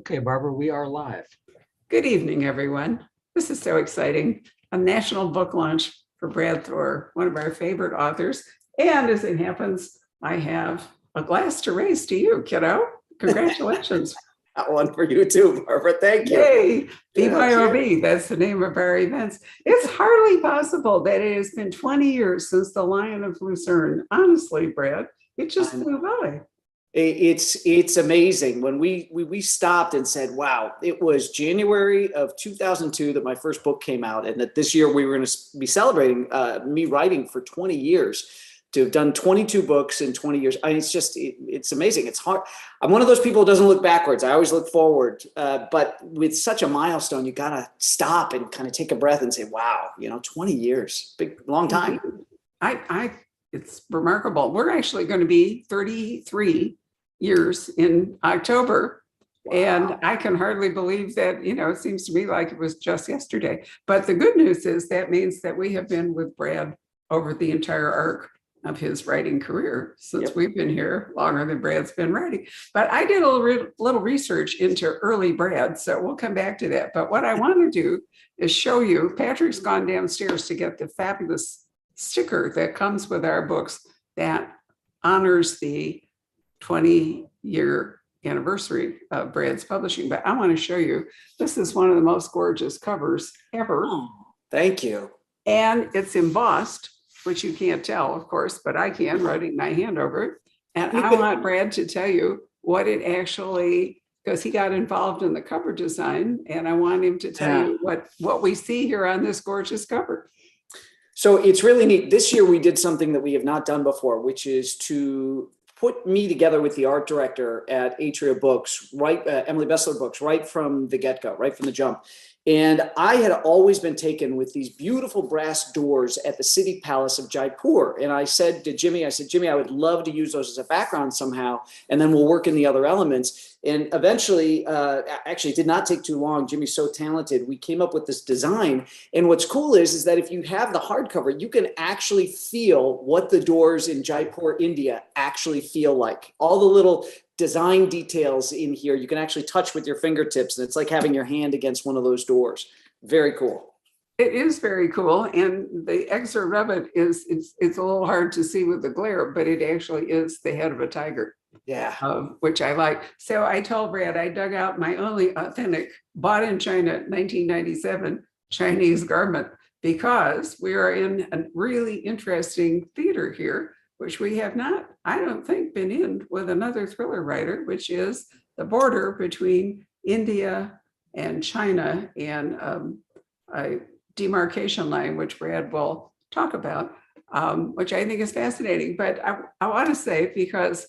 Okay, Barbara, we are live. Good evening, everyone. This is so exciting. A national book launch for Brad Thor, one of our favorite authors. And as it happens, I have a glass to raise to you, kiddo. Congratulations. That one for you too, Barbara. Thank you. Yay. BYOB, that's the name of our events. It's hardly possible that it has been 20 years since the Lion of Lucerne. Honestly, Brad, it just flew by. It's amazing. When we stopped and said, wow, it was January of 2002 that my first book came out, and that this year we were going to be celebrating me writing for 20 years. To have done 22 books in 20 years. I mean, it's amazing. It's hard. I'm one of those people who doesn't look backwards. I always look forward. But with such a milestone, you got to stop and kind of take a breath and say, wow, 20 years, big, long time. It's remarkable. We're actually going to be 33 years in October. Wow. And I can hardly believe that, it seems to me like it was just yesterday. But the good news is that means that we have been with Brad over the entire arc of his writing career since we've been here longer than Brad's been writing. But I did a little research into early Brad, so we'll come back to that. But what I want to do is show you, Patrick's gone downstairs to get the fabulous sticker that comes with our books that honors the 20-year anniversary of Brad's publishing. But I want to show you, this is one of the most gorgeous covers ever. Oh, thank you. And it's embossed, which you can't tell, of course, but I can, writing my hand over it. And I want Brad to tell you what it actually, because he got involved in the cover design, and I want him to tell you what we see here on this gorgeous cover. So it's really neat. This year we did something that we have not done before, which is to put me together with the art director at Atria Books, Emily Bessler Books, right from the get-go, right from the jump. And I had always been taken with these beautiful brass doors at the City Palace of Jaipur. And I said to Jimmy, I would love to use those as a background somehow, and then we'll work in the other elements. And eventually, actually it did not take too long. Jimmy's so talented. We came up with this design. And what's cool is that if you have the hardcover, you can actually feel what the doors in Jaipur, India actually feel like. All the little design details in here you can actually touch with your fingertips, and it's like having your hand against one of those doors. Very cool. It is very cool, and the excerpt of it is it's a little hard to see with the glare, but it actually is the head of a tiger. Yeah, which I like. So I told Brad I dug out my only authentic, bought in China 1997 Chinese garment, because we are in a really interesting theater here, which we have not, I don't think, been in with another thriller writer, which is the border between India and China, and a demarcation line, which Brad will talk about, which I think is fascinating. But I want to say, because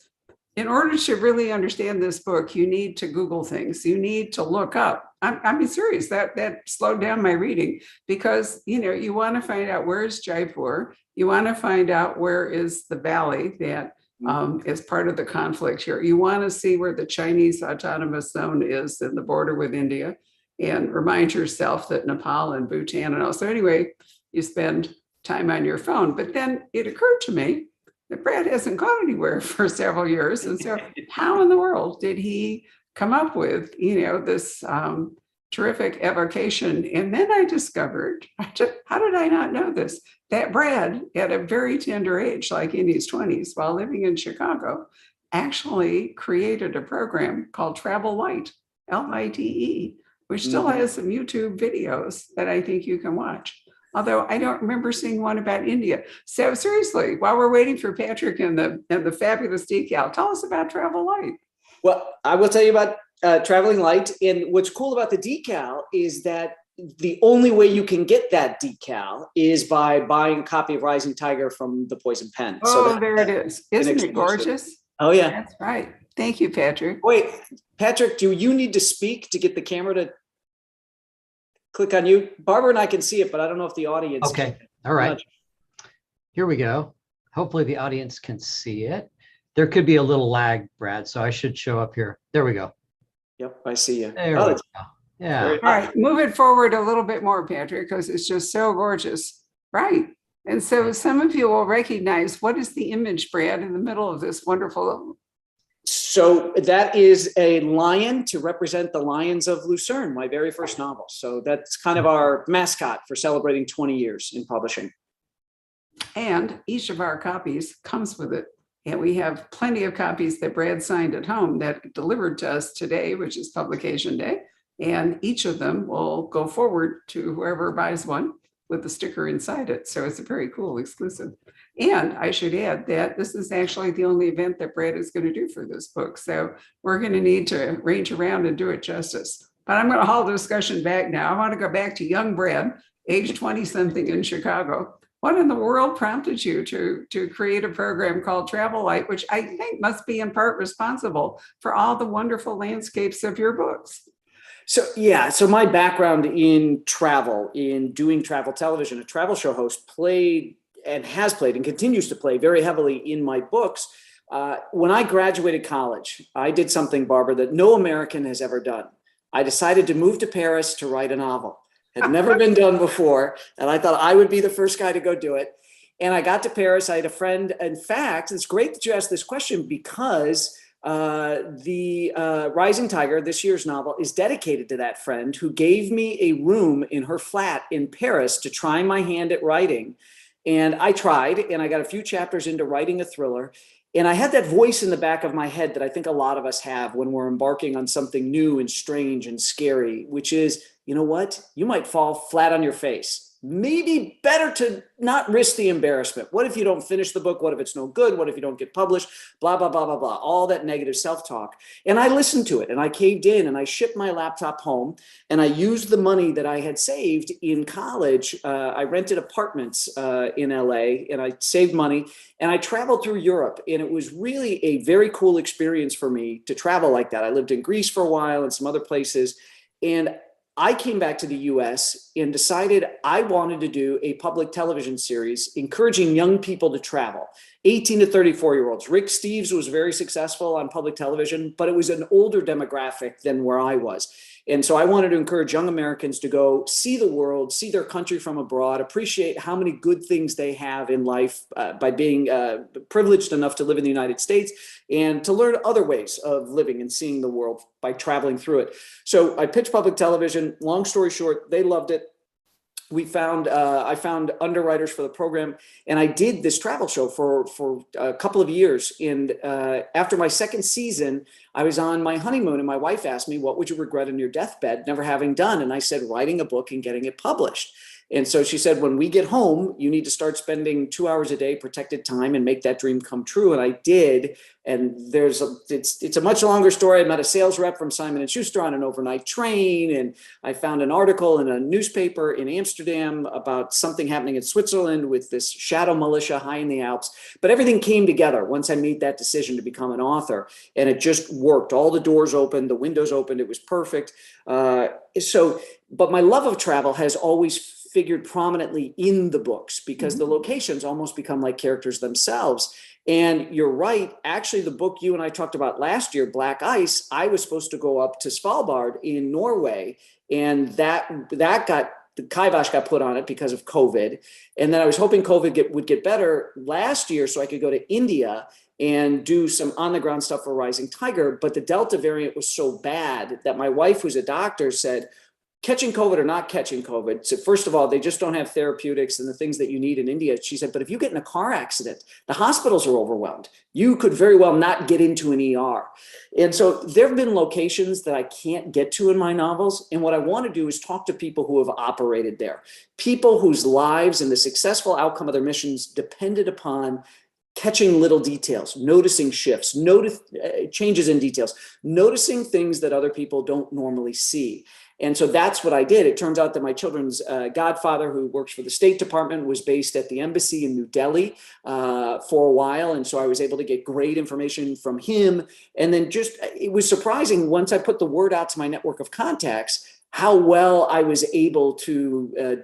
in order to really understand this book, you need to Google things. You need to look up. I'm serious, that slowed down my reading, because you want to find out where is Jaipur. You want to find out where is the valley that is part of the conflict here. You want to see where the Chinese autonomous zone is in the border with India, and remind yourself that Nepal and Bhutan and all. So anyway, you spend time on your phone. But then it occurred to me that Brad hasn't gone anywhere for several years. And so how in the world did he come up with, this terrific evocation? And then I discovered, how did I not know this? That Brad, at a very tender age, like in his 20s, while living in Chicago, actually created a program called Travel Light, LITE, which still has some YouTube videos that I think you can watch. Although I don't remember seeing one about India. So seriously, while we're waiting for Patrick and the fabulous decal, tell us about Travel Light. Well, I will tell you about Traveling Light. And what's cool about the decal is that the only way you can get that decal is by buying a copy of Rising Tiger from the Poison Pen. Oh, so there it is. Isn't it gorgeous? Oh, yeah. That's right. Thank you, Patrick. Wait, Patrick, do you need to speak to get the camera to click on you? Barbara and I can see it, but I don't know if the audience can. All right. Here we go. Hopefully the audience can see it. There could be a little lag, Brad, so I should show up here. There we go. Yep, I see you. There we go. Yeah. All right, move it forward a little bit more, Patrick, because it's just so gorgeous. Right. And so some of you will recognize, what is the image, Brad, in the middle of this wonderful So that is a lion to represent the Lions of Lucerne, my very first novel. So that's kind of our mascot for celebrating 20 years in publishing. And each of our copies comes with it. And we have plenty of copies that Brad signed at home that delivered to us today, which is publication day. And each of them will go forward to whoever buys one with the sticker inside it. So it's a very cool exclusive. And I should add that this is actually the only event that Brad is going to do for this book. So we're going to need to range around and do it justice. But I'm going to haul the discussion back now. I want to go back to young Brad, age 20-something in Chicago. What in the world prompted you to create a program called Travel Light, which I think must be in part responsible for all the wonderful landscapes of your books? So my background in travel, in doing travel television, a travel show host, played and has played and continues to play very heavily in my books. When I graduated college, I did something, Barbara, that no American has ever done. I decided to move to Paris to write a novel. Had never been done before. And I thought I would be the first guy to go do it. And I got to Paris. I had a friend. In fact, it's great that you asked this question because the Rising Tiger, this year's novel, is dedicated to that friend who gave me a room in her flat in Paris to try my hand at writing. And I tried, and I got a few chapters into writing a thriller. And I had that voice in the back of my head that I think a lot of us have when we're embarking on something new and strange and scary, which is, you know what? You might fall flat on your face. Maybe better to not risk the embarrassment. What if you don't finish the book? What if it's no good? What if you don't get published? Blah, blah, blah, blah, blah. All that negative self-talk. And I listened to it and I caved in and I shipped my laptop home and I used the money that I had saved in college. I rented apartments in LA and I saved money and I traveled through Europe. And it was really a very cool experience for me to travel like that. I lived in Greece for a while and some other places. And I came back to the US and decided I wanted to do a public television series encouraging young people to travel, 18 to 34-year-olds. Rick Steves was very successful on public television, but it was an older demographic than where I was. And so I wanted to encourage young Americans to go see the world, see their country from abroad, appreciate how many good things they have in life by being privileged enough to live in the United States and to learn other ways of living and seeing the world by traveling through it. So I pitched public television. Long story short, they loved it. I found underwriters for the program, and I did this travel show for a couple of years. And after my second season, I was on my honeymoon, and my wife asked me, "What would you regret on your deathbed never having done?" And I said, "Writing a book and getting it published." And so she said, "When we get home, you need to start spending 2 hours a day, protected time, and make that dream come true." And I did. And it's a much longer story. I met a sales rep from Simon & Schuster on an overnight train. And I found an article in a newspaper in Amsterdam about something happening in Switzerland with this shadow militia high in the Alps. But everything came together once I made that decision to become an author. And it just worked. All the doors opened, the windows opened. It was perfect. But my love of travel has always figured prominently in the books because the locations almost become like characters themselves. And you're right. Actually, the book you and I talked about last year, Black Ice, I was supposed to go up to Svalbard in Norway. And that got, the kibosh got put on it because of COVID. And then I was hoping COVID would get better last year so I could go to India and do some on-the-ground stuff for Rising Tiger. But the Delta variant was so bad that my wife, who's a doctor, said, catching COVID or not catching COVID. So first of all, they just don't have therapeutics and the things that you need in India. She said, but if you get in a car accident, the hospitals are overwhelmed. You could very well not get into an ER. And so there have been locations that I can't get to in my novels. And what I want to do is talk to people who have operated there, people whose lives and the successful outcome of their missions depended upon catching little details, noticing shifts, changes in details, noticing things that other people don't normally see. And so that's what I did. It turns out that my children's godfather, who works for the State Department, was based at the embassy in New Delhi for a while. And so I was able to get great information from him. And then it was surprising once I put the word out to my network of contacts, how well I was able to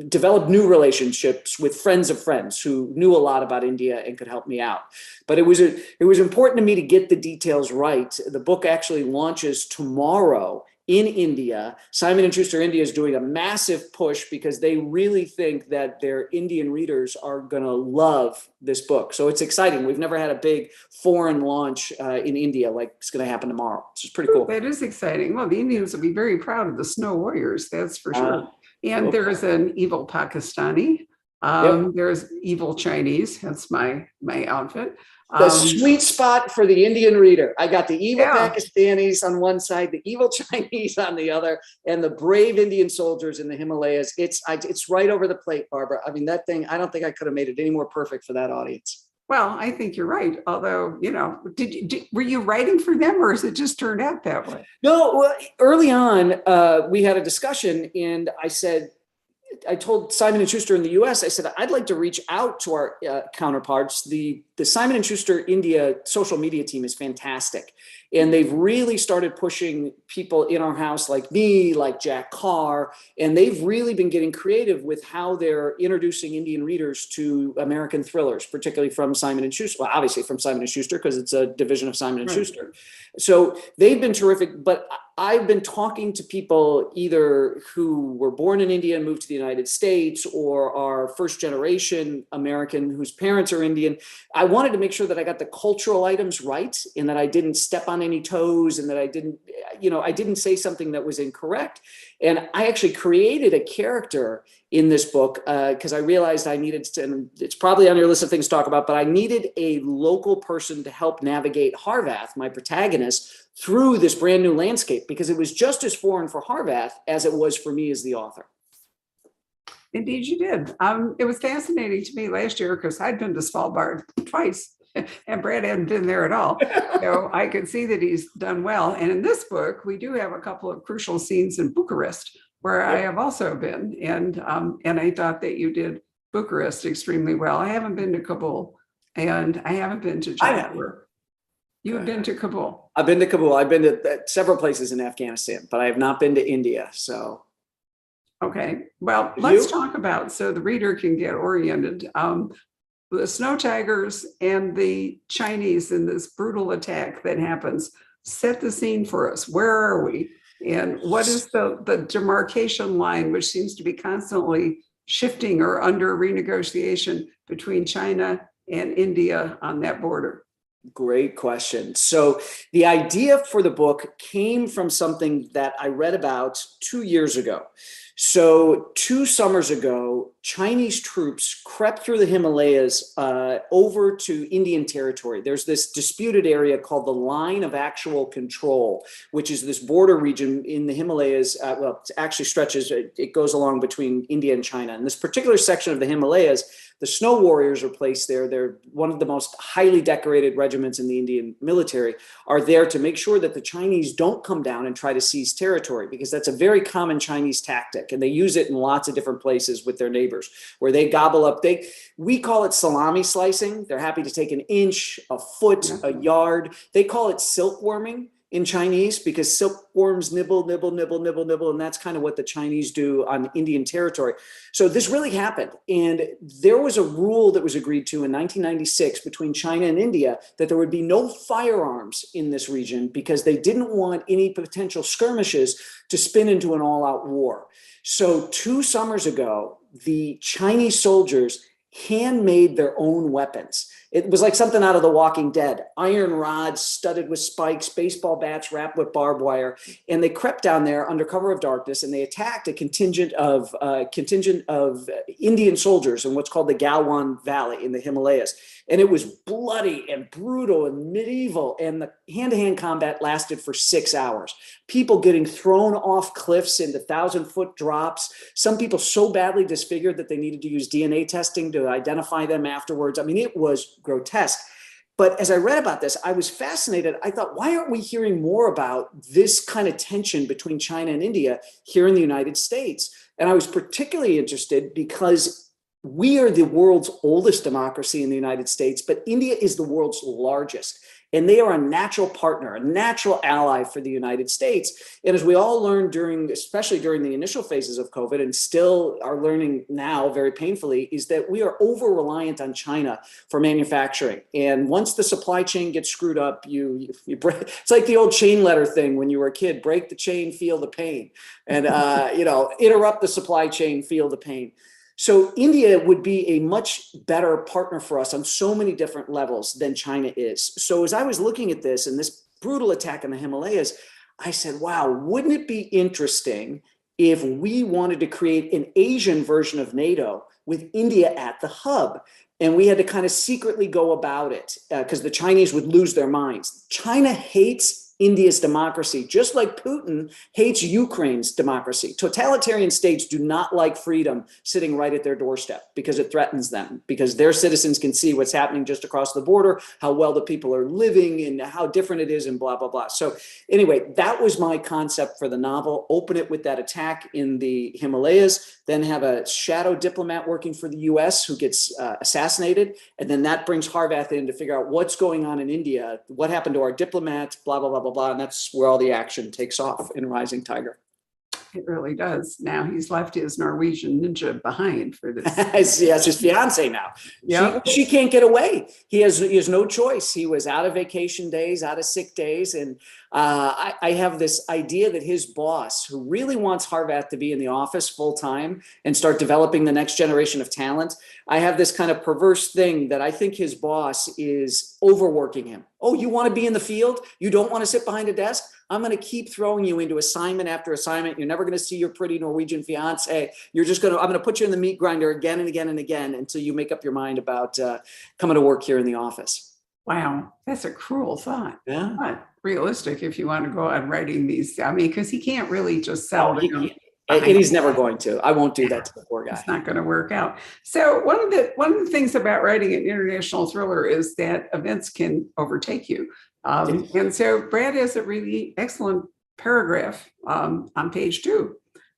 develop new relationships with friends of friends who knew a lot about India and could help me out. But it was important to me to get the details right. The book actually launches tomorrow in India. Simon & Schuster India is doing a massive push because they really think that their Indian readers are going to love this book. So it's exciting. We've never had a big foreign launch in India like it's going to happen tomorrow. This is pretty cool. That is exciting. Well, the Indians will be very proud of the Snow Warriors, that's for sure. And okay. there's an evil Pakistani. Yep. There's evil Chinese. That's my outfit. The sweet spot for the Indian reader. I got the evil Pakistanis on one side, the evil Chinese on the other, and the brave Indian soldiers in the Himalayas. It's right over the plate, Barbara. I mean, that thing, I don't think I could have made it any more perfect for that audience. Well, I think you're right. Although, were you writing for them, or has it just turned out that way? No, well, early on, we had a discussion, and I told Simon & Schuster in the US, I said, I'd like to reach out to our counterparts. The Simon & Schuster India social media team is fantastic. And they've really started pushing people in our house like me, like Jack Carr. And they've really been getting creative with how they're introducing Indian readers to American thrillers, particularly from Simon & Schuster. Well, obviously from Simon & Schuster, because it's a division of Simon & Schuster. So they've been terrific. But I've been talking to people either who were born in India and moved to the United States, or are first generation American whose parents are Indian. I wanted to make sure that I got the cultural items right, and that I didn't step on any toes, and that I didn't say something that was incorrect. And I actually created a character in this book because I realized I needed to, and it's probably on your list of things to talk about, but I needed a local person to help navigate Harvath, my protagonist, through this brand new landscape, because it was just as foreign for Harvath as it was for me as the author. Indeed, you did. It was fascinating to me last year because I'd been to Svalbard twice, and Brad hadn't been there at all. So I could see that he's done well. And in this book, we do have a couple of crucial scenes in Bucharest, where I have also been. And I thought that you did Bucharest extremely well. I haven't been to Kabul, and I haven't been to Jaipur. You have been to Kabul. I've been to Kabul. I've been to several places in Afghanistan, but I have not been to India. So. Okay, well, let's talk about, so the reader can get oriented. The snow tigers and the Chinese in this brutal attack that happens. Set the scene for us. Where are we? And what is the demarcation line, which seems to be constantly shifting or under renegotiation between China and India on that border? Great question. So the idea for the book came from something that I read about 2 years ago. So 2 summers ago, Chinese troops crept through the Himalayas over to Indian territory. There's this disputed area called the Line of Actual Control, which is this border region in the Himalayas. Well, it actually stretches, it goes along between India and China. And this particular section of the Himalayas, the Snow Warriors are placed there. They're one of the most highly decorated regiments in the Indian military, are there to make sure that the Chinese don't come down and try to seize territory, because that's a very common Chinese tactic. And they use it in lots of different places with their neighbors, where they gobble up. We call it salami slicing. They're happy to take an inch, a foot, a yard. They call it silkworming in Chinese, because silkworms nibble, nibble, nibble, nibble, nibble. And that's kind of what the Chinese do on Indian territory. So this really happened. And there was a rule that was agreed to in 1996 between China and India that there would be no firearms in this region, because they didn't want any potential skirmishes to spin into an all-out war. So 2 summers ago, the Chinese soldiers handmade their own weapons. It was like something out of The Walking Dead. Iron rods studded with spikes, baseball bats wrapped with barbed wire, and they crept down there under cover of darkness, and they attacked a contingent of Indian soldiers in what's called the Galwan Valley in the Himalayas. And it was bloody and brutal and medieval, and the hand-to-hand combat lasted for 6 hours. People getting thrown off cliffs into 1,000-foot drops. Some people so badly disfigured that they needed to use DNA testing to identify them afterwards. I mean, it was grotesque. But as I read about this, I was fascinated. I thought, why aren't we hearing more about this kind of tension between China and India here in the United States? And I was particularly interested because we are the world's oldest democracy in the United States, but India is the world's largest. And they are a natural partner, a natural ally for the United States. And as we all learned especially during the initial phases of COVID, and still are learning now very painfully, is that we are over-reliant on China for manufacturing. And once the supply chain gets screwed up, you break. It's like the old chain letter thing when you were a kid: break the chain, feel the pain, and interrupt the supply chain, feel the pain. So India would be a much better partner for us on so many different levels than China is. So as I was looking at this and this brutal attack in the Himalayas, I said, wow, wouldn't it be interesting if we wanted to create an Asian version of NATO with India at the hub? And we had to kind of secretly go about it because the Chinese would lose their minds. China hates India's democracy, just like Putin hates Ukraine's democracy. Totalitarian states do not like freedom sitting right at their doorstep because it threatens them, because their citizens can see what's happening just across the border, how well the people are living and how different it is and blah, blah, blah. So anyway, that was my concept for the novel. Open it with that attack in the Himalayas, then have a shadow diplomat working for the US who gets assassinated. And then that brings Harvath in to figure out what's going on in India, what happened to our diplomat, blah, blah, blah, blah, blah. And that's where all the action takes off in Rising Tiger. It really does. Now he's left his Norwegian ninja behind for this. He has his fiance now. Yep. She can't get away. He has no choice. He was out of vacation days, out of sick days. And I have this idea that his boss, who really wants Harvath to be in the office full time and start developing the next generation of talent, I have this kind of perverse thing that I think his boss is overworking him. Oh, you want to be in the field? You don't want to sit behind a desk? I'm going to keep throwing you into assignment after assignment. You're never going to see your pretty Norwegian fiance. I'm going to put you in the meat grinder again and again and again until you make up your mind about coming to work here in the office. Wow, that's a cruel thought. Yeah. Not realistic if you want to go on writing these. I mean, because he can't really just sell them. And he's never going to. I won't do that to the poor guy. It's not going to work out. So one of the things about writing an international thriller is that events can overtake you. And so Brad has a really excellent paragraph on page 2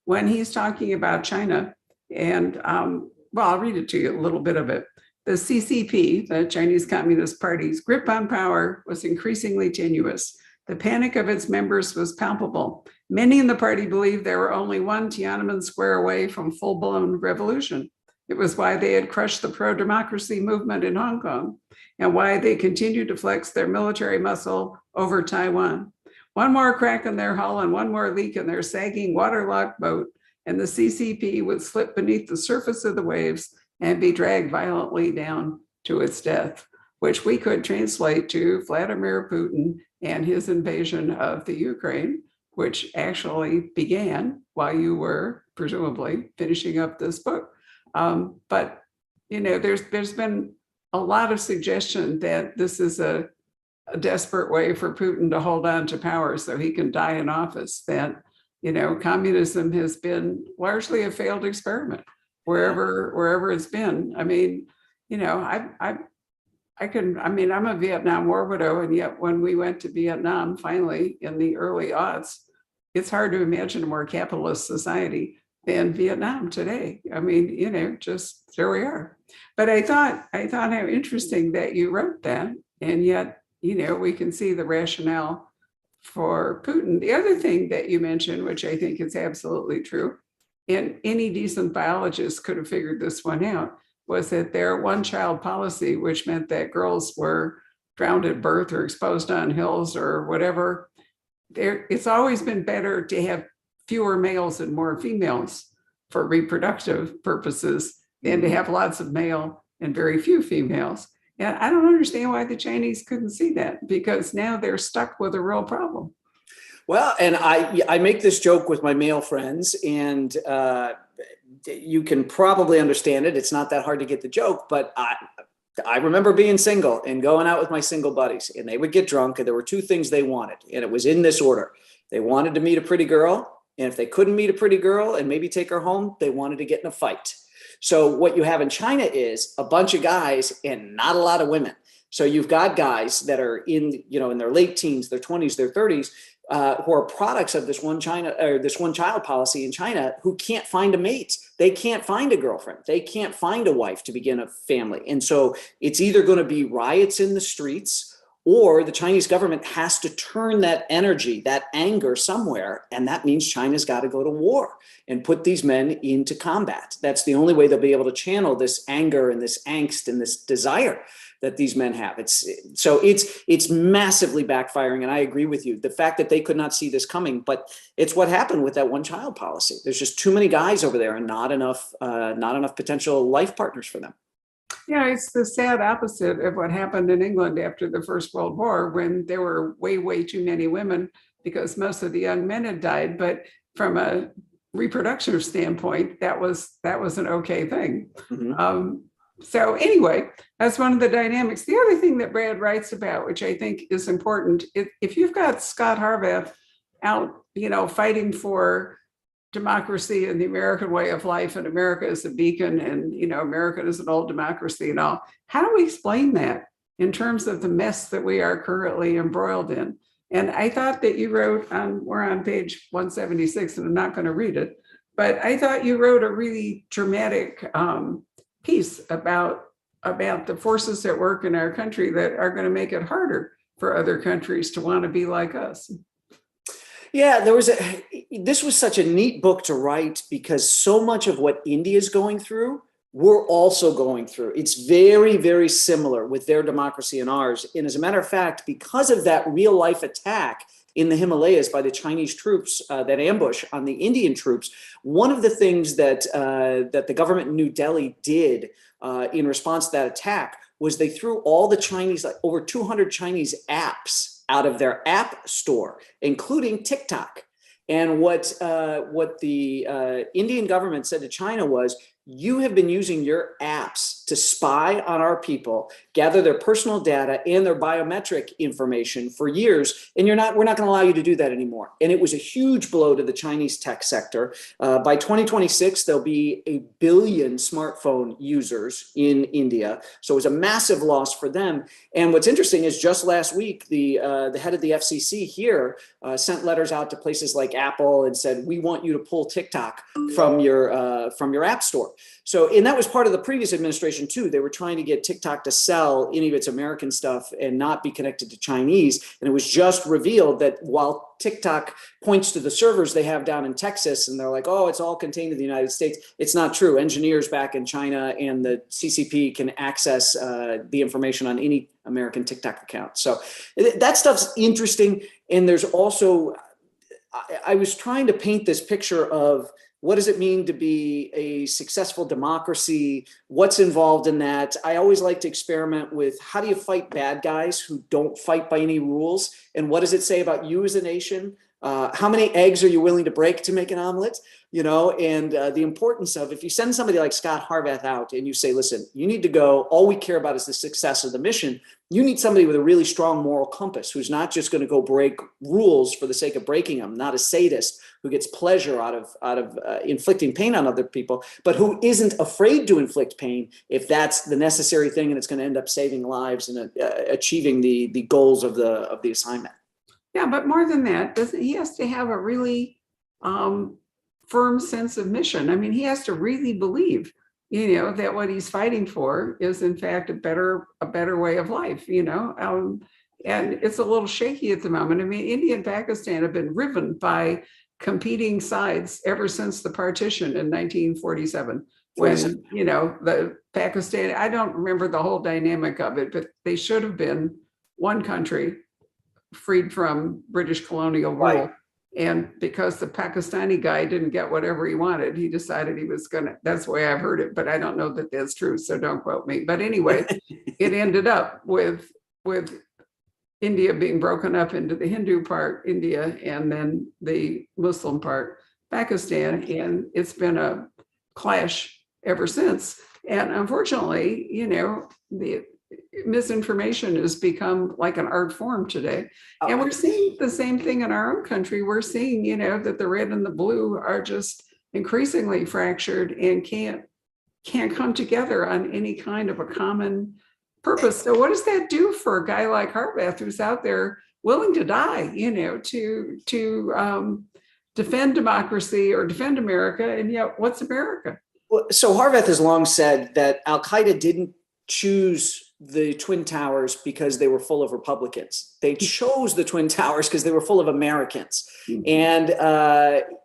when he's talking about China. And I'll read it to you, a little bit of it. The CCP, the Chinese Communist Party's grip on power was increasingly tenuous. The panic of its members was palpable. Many in the party believed they were only one Tiananmen Square away from full-blown revolution. It was why they had crushed the pro-democracy movement in Hong Kong and why they continued to flex their military muscle over Taiwan. One more crack in their hull and one more leak in their sagging waterlogged boat, and the CCP would slip beneath the surface of the waves and be dragged violently down to its death, which we could translate to Vladimir Putin and his invasion of the Ukraine, which actually began while you were presumably finishing up this book. But there's been a lot of suggestion that this is a desperate way for Putin to hold on to power so he can die in office. That communism has been largely a failed experiment wherever it's been. I mean, I'm a Vietnam War widow, and yet when we went to Vietnam finally in the early aughts, it's hard to imagine a more capitalist society than Vietnam today. I mean, just there we are. But I thought how interesting that you wrote that, and yet, we can see the rationale for Putin. The other thing that you mentioned, which I think is absolutely true, and any decent biologist could have figured this one out, was that their one-child policy, which meant that girls were drowned at birth or exposed on hills or whatever. It's always been better to have fewer males and more females for reproductive purposes than to have lots of male and very few females. And I don't understand why the Chinese couldn't see that, because now they're stuck with a real problem. Well, and I make this joke with my male friends, and you can probably understand it. It's not that hard to get the joke, but I remember being single and going out with my single buddies, and they would get drunk, and there were two things they wanted, and it was in this order. They wanted to meet a pretty girl, and if they couldn't meet a pretty girl and maybe take her home, they wanted to get in a fight. So what you have in China is a bunch of guys and not a lot of women. So you've got guys that are in their late teens, their 20s, their 30s, who are products of this one child policy in China, who can't find a mate. They can't find a girlfriend. They can't find a wife to begin a family. And so it's either going to be riots in the streets, or the Chinese government has to turn that energy, that anger somewhere. And that means China's got to go to war and put these men into combat. That's the only way they'll be able to channel this anger and this angst and this desire that these men have. It's massively backfiring. And I agree with you. The fact that they could not see this coming, but it's what happened with that one child policy. There's just too many guys over there and not enough potential life partners for them. Yeah, it's the sad opposite of what happened in England after the First World War, when there were way, way too many women because most of the young men had died. But from a reproductive standpoint, that was an okay thing. Mm-hmm. So anyway, that's one of the dynamics. The other thing that Brad writes about, which I think is important, if you've got Scott Harvath out, fighting for democracy and the American way of life, and America is a beacon, and America is an old democracy and all, how do we explain that in terms of the mess that we are currently embroiled in? And I thought that you wrote we're on page 176, and I'm not going to read it, but I thought you wrote a really dramatic piece about the forces at work in our country that are going to make it harder for other countries to want to be like us. Yeah, this was such a neat book to write, because so much of what India is going through, we're also going through. It's very, very similar with their democracy and ours. And as a matter of fact, because of that real life attack in the Himalayas by the Chinese troops, that ambush on the Indian troops, one of the things that the government in New Delhi did in response to that attack was they threw all the Chinese, like over 200 Chinese apps, out of their app store, including TikTok. And what the Indian government said to China was, you have been using your apps to spy on our people, gather their personal data and their biometric information for years, and we're not going to allow you to do that anymore. And it was a huge blow to the Chinese tech sector. By 2026, there'll be 1 billion smartphone users in India. So it was a massive loss for them. And what's interesting is just last week, the head of the FCC here sent letters out to places like Apple and said, we want you to pull TikTok from your app store. So, and that was part of the previous administration too. They were trying to get TikTok to sell any of its American stuff and not be connected to Chinese. And it was just revealed that while TikTok points to the servers they have down in Texas, and they're like, oh, it's all contained in the United States. It's not true. Engineers back in China and the CCP can access the information on any American TikTok account. So that stuff's interesting. And there's also, I was trying to paint this picture of, what does it mean to be a successful democracy? What's involved in that? I always like to experiment with, how do you fight bad guys who don't fight by any rules? And what does it say about you as a nation? How many eggs are you willing to break to make an omelet? And the importance of, if you send somebody like Scott Harvath out and you say, listen, you need to go, all we care about is the success of the mission. You need somebody with a really strong moral compass, who's not just going to go break rules for the sake of breaking them, not a sadist who gets pleasure out of inflicting pain on other people, but who isn't afraid to inflict pain if that's the necessary thing and it's going to end up saving lives and achieving the goals of the assignment. Yeah, but more than that, he has to have a really firm sense of mission. I mean, he has to really believe, that what he's fighting for is in fact a better way of life, and it's a little shaky at the moment. I mean, India and Pakistan have been riven by competing sides ever since the partition in 1947, when, the Pakistan, I don't remember the whole dynamic of it, but they should have been one country freed from British colonial rule. Right. And because the Pakistani guy didn't get whatever he wanted, he decided he was that's the way I've heard it, but I don't know that that's true, so don't quote me. But anyway, it ended up with India being broken up into the Hindu part, India, and then the Muslim part, Pakistan. And it's been a clash ever since. And unfortunately, the misinformation has become like an art form today. And we're seeing the same thing in our own country. We're seeing, that the red and the blue are just increasingly fractured and can't come together on any kind of a common purpose. So what does that do for a guy like Harvath, who's out there willing to die, to defend democracy or defend America? And yet, what's America? Well, so Harvath has long said that Al-Qaeda didn't choose the Twin Towers because they were full of Republicans. They chose the Twin Towers because they were full of Americans. And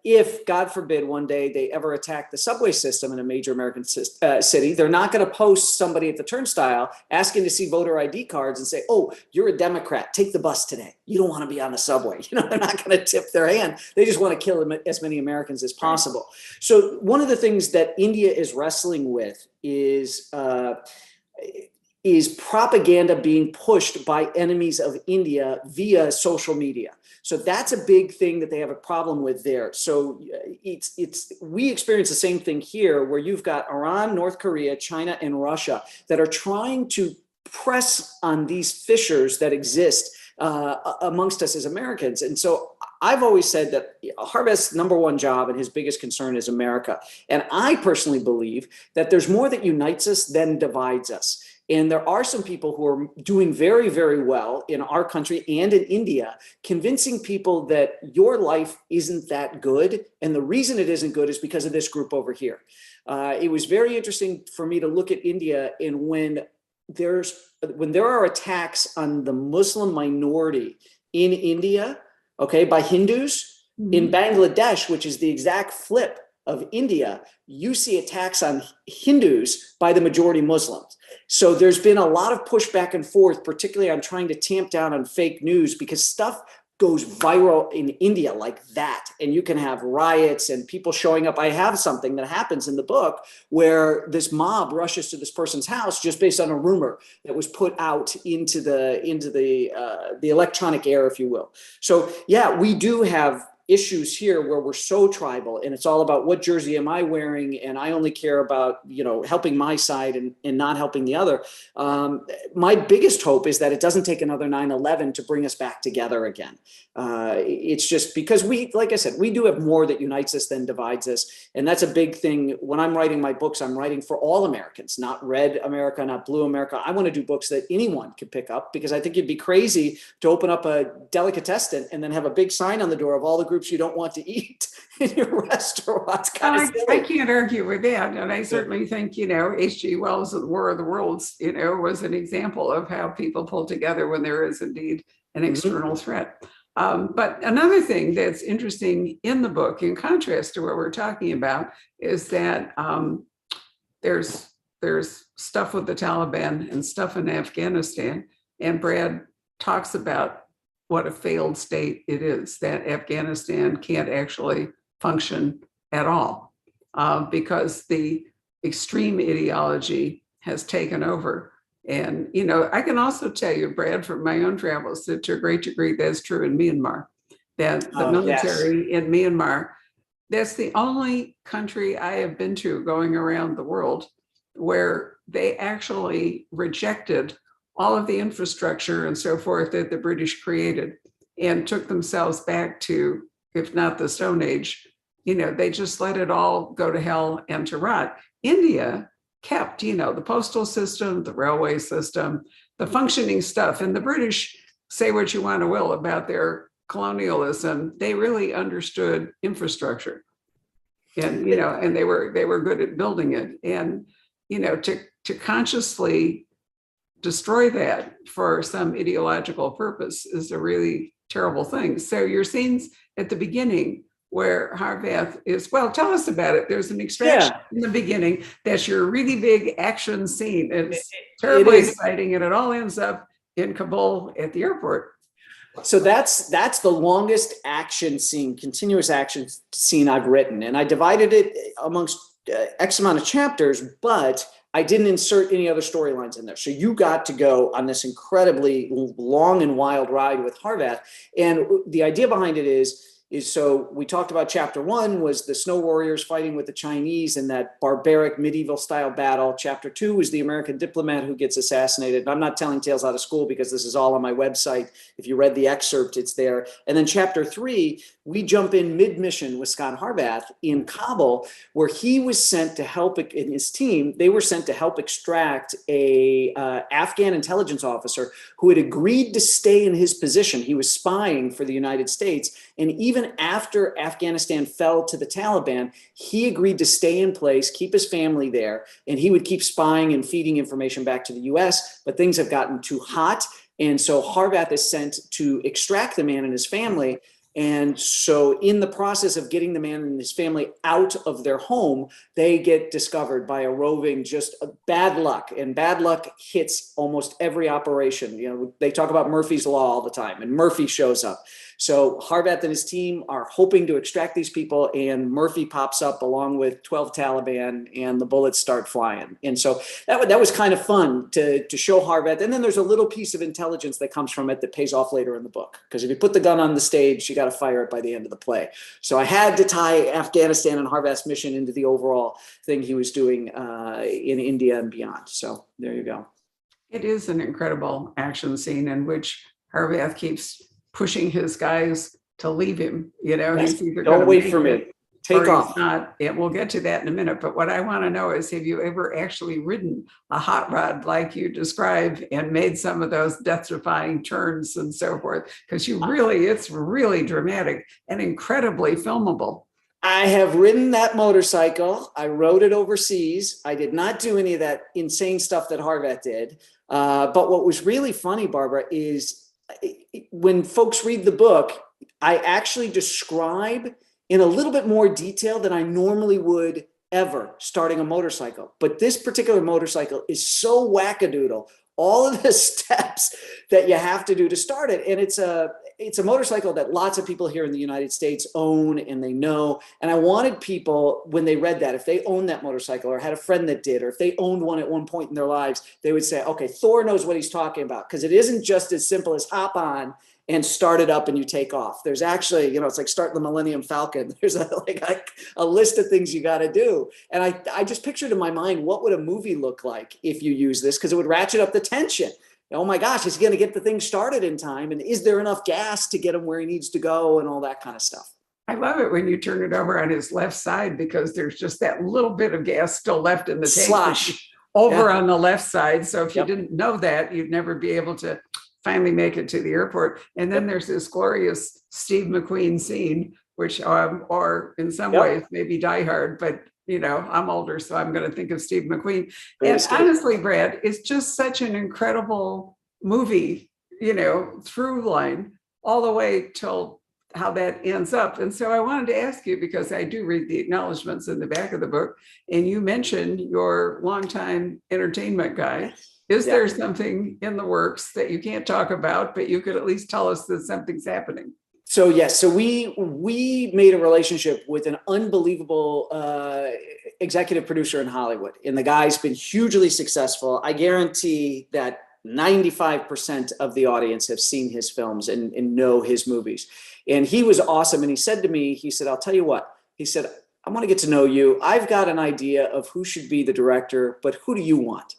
if, God forbid, one day they ever attack the subway system in a major American city, they're not going to post somebody at the turnstile asking to see voter ID cards and say, oh, you're a Democrat, take the bus today. You don't want to be on the subway. You know, they're not going to tip their hand. They just want to kill as many Americans as possible. So one of the things that India is wrestling with is propaganda being pushed by enemies of India via social media. So that's a big thing that they have a problem with there. So we experience the same thing here, where you've got Iran, North Korea, China, and Russia that are trying to press on these fissures that exist amongst us as Americans. And so I've always said that Harvath's number one job and his biggest concern is America. And I personally believe that there's more that unites us than divides us. And there are some people who are doing very, very well in our country and in India, convincing people that your life isn't that good. And the reason it isn't good is because of this group over here. It was very interesting for me to look at India, and when there are attacks on the Muslim minority in India, okay, by Hindus, in Bangladesh, which is the exact flip of India, you see attacks on Hindus by the majority Muslims. So there's been a lot of push back and forth, particularly on trying to tamp down on fake news, because stuff goes viral in India like that. And you can have riots and people showing up. I have something that happens in the book where this mob rushes to this person's house just based on a rumor that was put out into the electronic air, if you will. So yeah, we do have issues here where we're so tribal, and it's all about what jersey am I wearing, and I only care about, you know, helping my side and not helping the other. My biggest hope is that it doesn't take another 9/11 to bring us back together again. It's just because like I said, we do have more that unites us than divides us, and that's a big thing. When I'm writing my books, I'm writing for all Americans, not red America, not blue America. I want to do books that anyone can pick up, because I think you'd be crazy to open up a delicatessen and then have a big sign on the door of all the groups you don't want to eat in your restaurants. I can't argue with that. And I certainly think, you know, H.G. Wells' The War of the Worlds, you know, was an example of how people pull together when there is indeed an external threat. But another thing that's interesting in the book, in contrast to what we're talking about, is that there's stuff with the Taliban and stuff in Afghanistan. And Brad talks about what a failed state it is, that Afghanistan can't actually function at all because the extreme ideology has taken over. And, you know, I can also tell you, Brad, from my own travels, that to a great degree, that's true in Myanmar, that the military in Myanmar, that's the only country I have been to going around the world where they actually rejected all of the infrastructure and so forth that the British created and took themselves back to, if not the Stone Age, you know, they just let it all go to hell and to rot. India kept, you know, the postal system, the railway system, the functioning stuff. And the British, say what you want to will about their colonialism, they really understood infrastructure. And, you know, and they were good at building it. And, you know, to consciously destroy that for some ideological purpose is a really terrible thing. So your scenes at the beginning where Harvath is, well, tell us about it. There's an extraction in the beginning. That's your really big action scene. It's terribly exciting, and it all ends up in Kabul at the airport. So that's the longest action scene, continuous action scene I've written. And I divided it amongst X amount of chapters, but I didn't insert any other storylines in there. So you got to go on this incredibly long and wild ride with Harvath. And the idea behind it is so we talked about chapter 1 was the snow warriors fighting with the Chinese in that barbaric medieval style battle. Chapter 2 was the American diplomat who gets assassinated. And I'm not telling tales out of school because this is all on my website. If you read the excerpt, it's there. And then chapter 3, we jump in mid-mission with Scott Harvath in Kabul, where he was sent to help, in his team, they were sent to help extract a Afghan intelligence officer who had agreed to stay in his position. He was spying for the United States. And even even after Afghanistan fell to the Taliban, he agreed to stay in place, keep his family there, and he would keep spying and feeding information back to the US, but things have gotten too hot. And so Harvath is sent to extract the man and his family. And so in the process of getting the man and his family out of their home, they get discovered by a roving, just bad luck. And bad luck hits almost every operation. You know, they talk about Murphy's Law all the time, and Murphy shows up. So Harvath and his team are hoping to extract these people, and Murphy pops up along with 12 Taliban, and the bullets start flying. And so that was kind of fun to show Harvath. And then there's a little piece of intelligence that comes from it that pays off later in the book. Because if you put the gun on the stage, you got to fire it by the end of the play. So I had to tie Afghanistan and Harvath's mission into the overall thing he was doing in India and beyond. So there you go. It is an incredible action scene in which Harvath keeps pushing his guys to leave him. You know, he's either don't wait for me. Take off. Not. And we'll get to that in a minute. But what I want to know is, have you ever actually ridden a hot rod like you described and made some of those death-defying turns and so forth? Because it's really dramatic and incredibly filmable. I have ridden that motorcycle. I rode it overseas. I did not do any of that insane stuff that Harvath did. But what was really funny, Barbara, is when folks read the book, I actually describe in a little bit more detail than I normally would ever starting a motorcycle. But this particular motorcycle is so wackadoodle, all of the steps that you have to do to start it. And it's a motorcycle that lots of people here in the United States own and they know. And I wanted people, when they read that, if they owned that motorcycle or had a friend that did, or if they owned one at one point in their lives, they would say, okay, Thor knows what he's talking about. Because it isn't just as simple as hop on and start it up and you take off. There's actually, it's like starting the Millennium Falcon. There's a list of things you got to do. And I just pictured in my mind, what would a movie look like if you use this? Because it would ratchet up the tension. Oh my gosh, is he going to get the thing started in time? And is there enough gas to get him where he needs to go and all that kind of stuff? I love it when you turn it over on his left side, because there's just that little bit of gas still left in the tank. Slosh. Over on the left side. So if you Yep. didn't know that, you'd never be able to finally make it to the airport. And then there's this glorious Steve McQueen scene, which, or in some Yep. ways, maybe Die Hard, but I'm older, so I'm going to think of Steve McQueen. Very And scary. honestly, Brad, it's just such an incredible movie, through line all the way till how that ends up. And so I wanted to ask you, because I do read the acknowledgments in the back of the book, and you mentioned your longtime entertainment guy. Is Yeah. there something in the works that you can't talk about, but you could at least tell us that something's happening? So yes, so we made a relationship with an unbelievable executive producer in Hollywood, and the guy's been hugely successful. I guarantee that 95% of the audience have seen his films and know his movies. And he was awesome. And he said to me, I'll tell you what, he said, I want to get to know you. I've got an idea of who should be the director, but who do you want?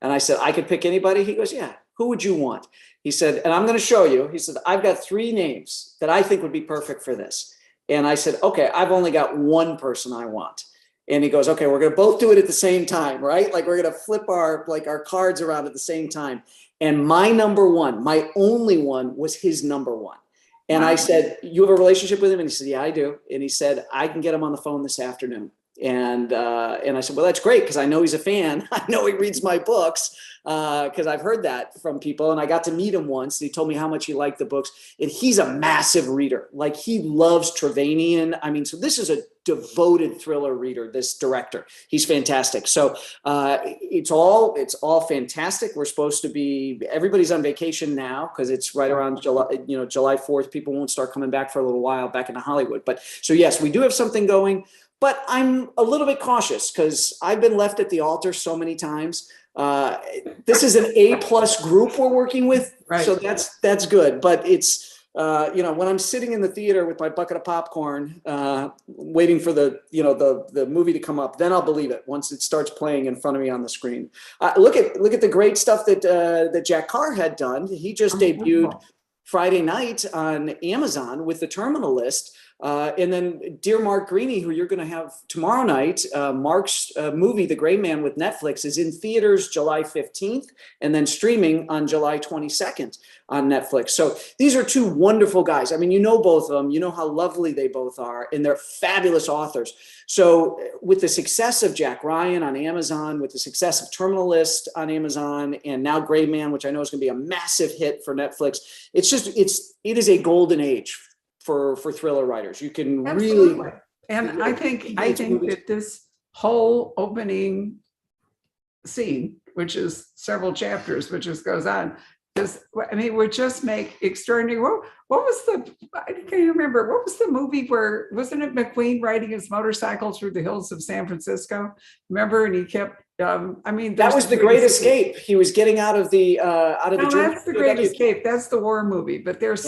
And I said, I could pick anybody. He goes, yeah, who would you want? He said, and I'm going to show you. He said, I've got 3 names that I think would be perfect for this. And I said, okay, I've only got one person I want. And he goes, okay, we're going to both do it at the same time, right? Like we're going to flip our cards around at the same time. And my number one, my only one, was his number one. And I said, you have a relationship with him? And he said, yeah, I do. And he said, I can get him on the phone this afternoon. And I said, well, that's great, because I know he's a fan. I know he reads my books, because I've heard that from people. And I got to meet him once. He told me how much he liked the books. And he's a massive reader. Like, he loves Trevanian. I mean, so this is a devoted thriller reader, this director. He's fantastic. So it's all fantastic. We're supposed to be, everybody's on vacation now because it's right around July 4th. People won't start coming back for a little while back into Hollywood. But so yes, we do have something going. But I'm a little bit cautious because I've been left at the altar so many times. This is an A+ group we're working with, Right. so that's good. But it's when I'm sitting in the theater with my bucket of popcorn, waiting for the movie to come up, then I'll believe it once it starts playing in front of me on the screen. Look at the great stuff that Jack Carr had done. He just debuted Friday night on Amazon with the Terminal List. And then dear Mark Greaney, who you're going to have tomorrow night, Mark's movie, The Gray Man with Netflix, is in theaters July 15th and then streaming on July 22nd on Netflix. So these are two wonderful guys. I mean, you know both of them, you know how lovely they both are, and they're fabulous authors. So with the success of Jack Ryan on Amazon, with the success of Terminal List on Amazon, and now Gray Man, which I know is going to be a massive hit for Netflix, it is a golden age for thriller writers. You can Absolutely. really, and I think that this whole opening scene, which is several chapters, which just goes on, would just make extraordinary. What was I can't remember, what was the movie where, wasn't it McQueen riding his motorcycle through the hills of San Francisco? Remember? And he kept, that was The Great Escape. He was getting out of the no, that's The Great Escape. That's the war movie. But there's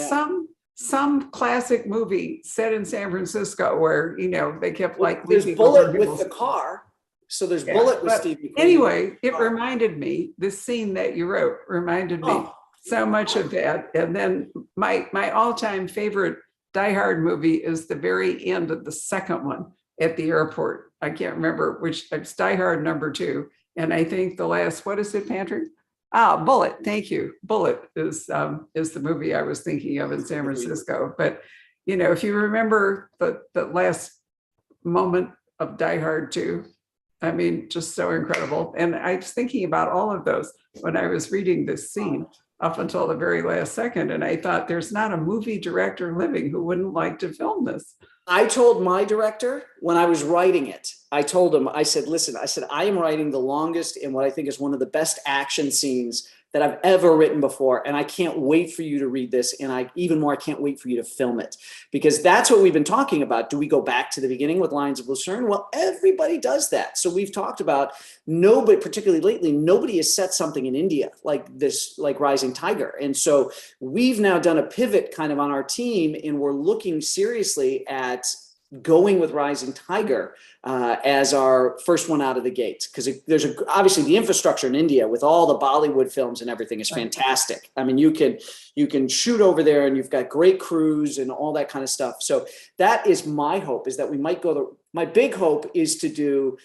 some classic movie set in San Francisco where, they kept there's Bullet with the car. So there's Bullet with Steve McQueen. Anyway, it reminded me, this scene that you wrote reminded me so much of that. And then my all-time favorite Die Hard movie is the very end of the second one at the airport. I can't remember which, it's Die Hard #2. And I think the last, what is it, Patrick? Bullet. Thank you. Bullet is the movie I was thinking of in San Francisco. But, if you remember the last moment of Die Hard 2, I mean, just so incredible. And I was thinking about all of those when I was reading this scene up until the very last second. And I thought, there's not a movie director living who wouldn't like to film this. I told my director when I was writing it, I told him, I said, listen, I am writing the longest and what I think is one of the best action scenes that I've ever written before. And I can't wait for you to read this. And I can't wait for you to film it, because that's what we've been talking about. Do we go back to the beginning with Lions of Lucerne? Well, everybody does that. So we've talked about nobody, particularly lately, nobody has set something in India like this, like Rising Tiger. And so we've now done a pivot kind of on our team, and we're looking seriously at going with Rising Tiger as our first one out of the gate, because there's obviously the infrastructure in India with all the Bollywood films and everything is fantastic. I mean, you can shoot over there and you've got great crews and all that kind of stuff. So that is my hope, is that we might my big hope is to do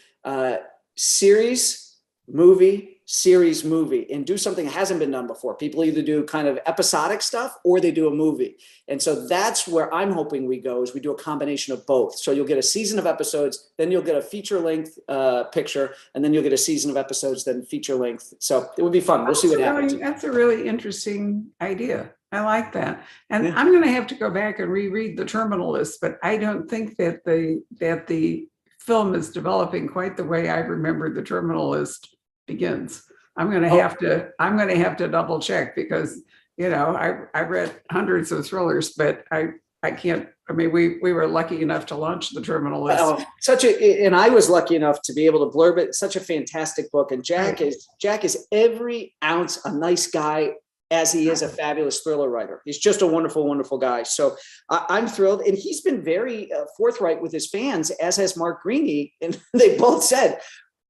series movie and do something that hasn't been done before. People either do kind of episodic stuff or they do a movie. And so that's where I'm hoping we go, is we do a combination of both. So you'll get a season of episodes, then you'll get a feature length picture, and then you'll get a season of episodes, then feature length. So it would be fun. We'll see what happens. That's a really interesting idea. I like that. And I'm going to have to go back and reread the Terminal List, but I don't think that the film is developing quite the way I remember the Terminal List begins. I'm going to have to double check, because I read hundreds of thrillers, but I can't. I mean, we were lucky enough to launch the Terminal List. And I was lucky enough to be able to blurb it. Such a fantastic book, and Jack is every ounce a nice guy, as he is a fabulous thriller writer. He's just a wonderful, wonderful guy. So I'm thrilled, and he's been very forthright with his fans, as has Mark Greaney, and they both said,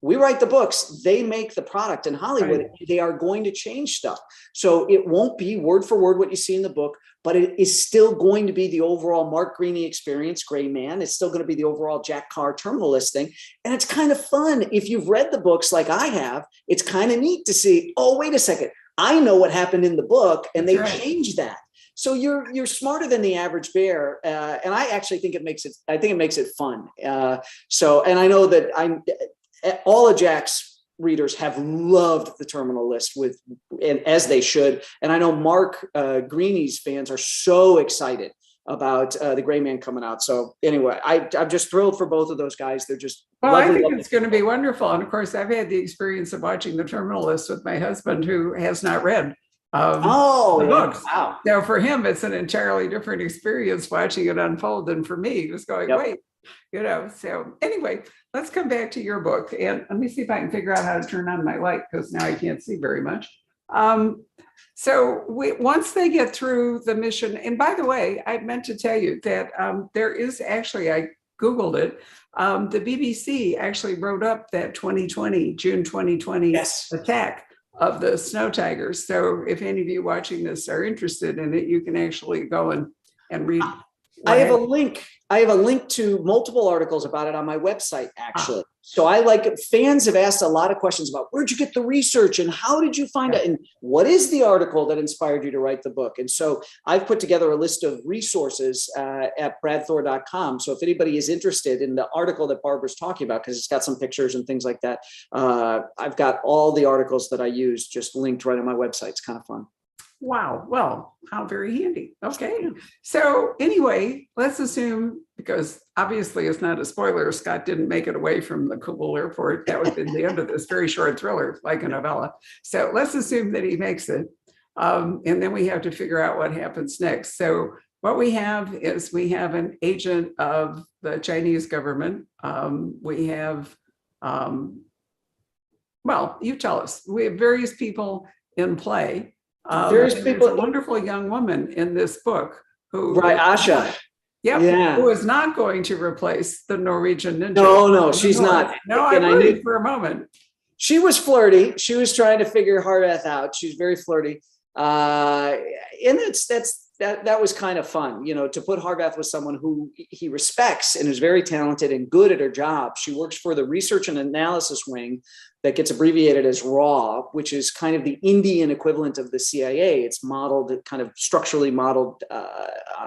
we write the books, they make the product in Hollywood. Right. They are going to change stuff. So it won't be word for word what you see in the book, but it is still going to be the overall Mark Greaney experience, Gray Man. It's still going to be the overall Jack Carr Terminal List thing. And it's kind of fun. If you've read the books like I have, it's kind of neat to see, oh, wait a second, I know what happened in the book, and they changed that. So you're smarter than the average bear, and I actually think it makes it fun. And I know that all of Jack's readers have loved the Terminal List, and as they should. And I know Mark Greaney's fans are so excited about the Gray Man coming out. So anyway, I'm just thrilled for both of those guys. They're just I think it's going to be wonderful. And of course, I've had the experience of watching the Terminal List with my husband, who has not read the books. Wow. Now for him, it's an entirely different experience watching it unfold than for me. He was going, wait. So anyway, let's come back to your book, and let me see if I can figure out how to turn on my light, because now I can't see very much. So once they get through the mission, and by the way, I meant to tell you that there is actually, I Googled it, the BBC actually wrote up that June 2020 attack of the snow tigers. So if any of you watching this are interested in it, you can actually go and read. I have a link. I have a link to multiple articles about it on my website, actually. So fans have asked a lot of questions about where'd you get the research and how did you find it? And what is the article that inspired you to write the book? And so I've put together a list of resources at bradthor.com. So if anybody is interested in the article that Barbara's talking about, because it's got some pictures and things like that, I've got all the articles that I use just linked right on my website. It's kind of fun. Wow. Well, how very handy. Okay. So anyway, let's assume, because obviously it's not a spoiler, Scott didn't make it away from the Kabul airport. That would be the end of this very short thriller, like a novella. So let's assume that he makes it. And then we have to figure out what happens next. So what we have is we have an agent of the Chinese government. We have, well, you tell us. We have various people in play. There's a wonderful young woman in this book who, right, Asha. Who is not going to replace the Norwegian ninja. No, she's not. No, I worried for a moment. She was flirty. She was trying to figure Harvath out. She's very flirty, and that was kind of fun, to put Harvath with someone who he respects and is very talented and good at her job. She works for the research and analysis wing that gets abbreviated as RAW, which is kind of the Indian equivalent of the CIA. It's modeled, kind of structurally modeled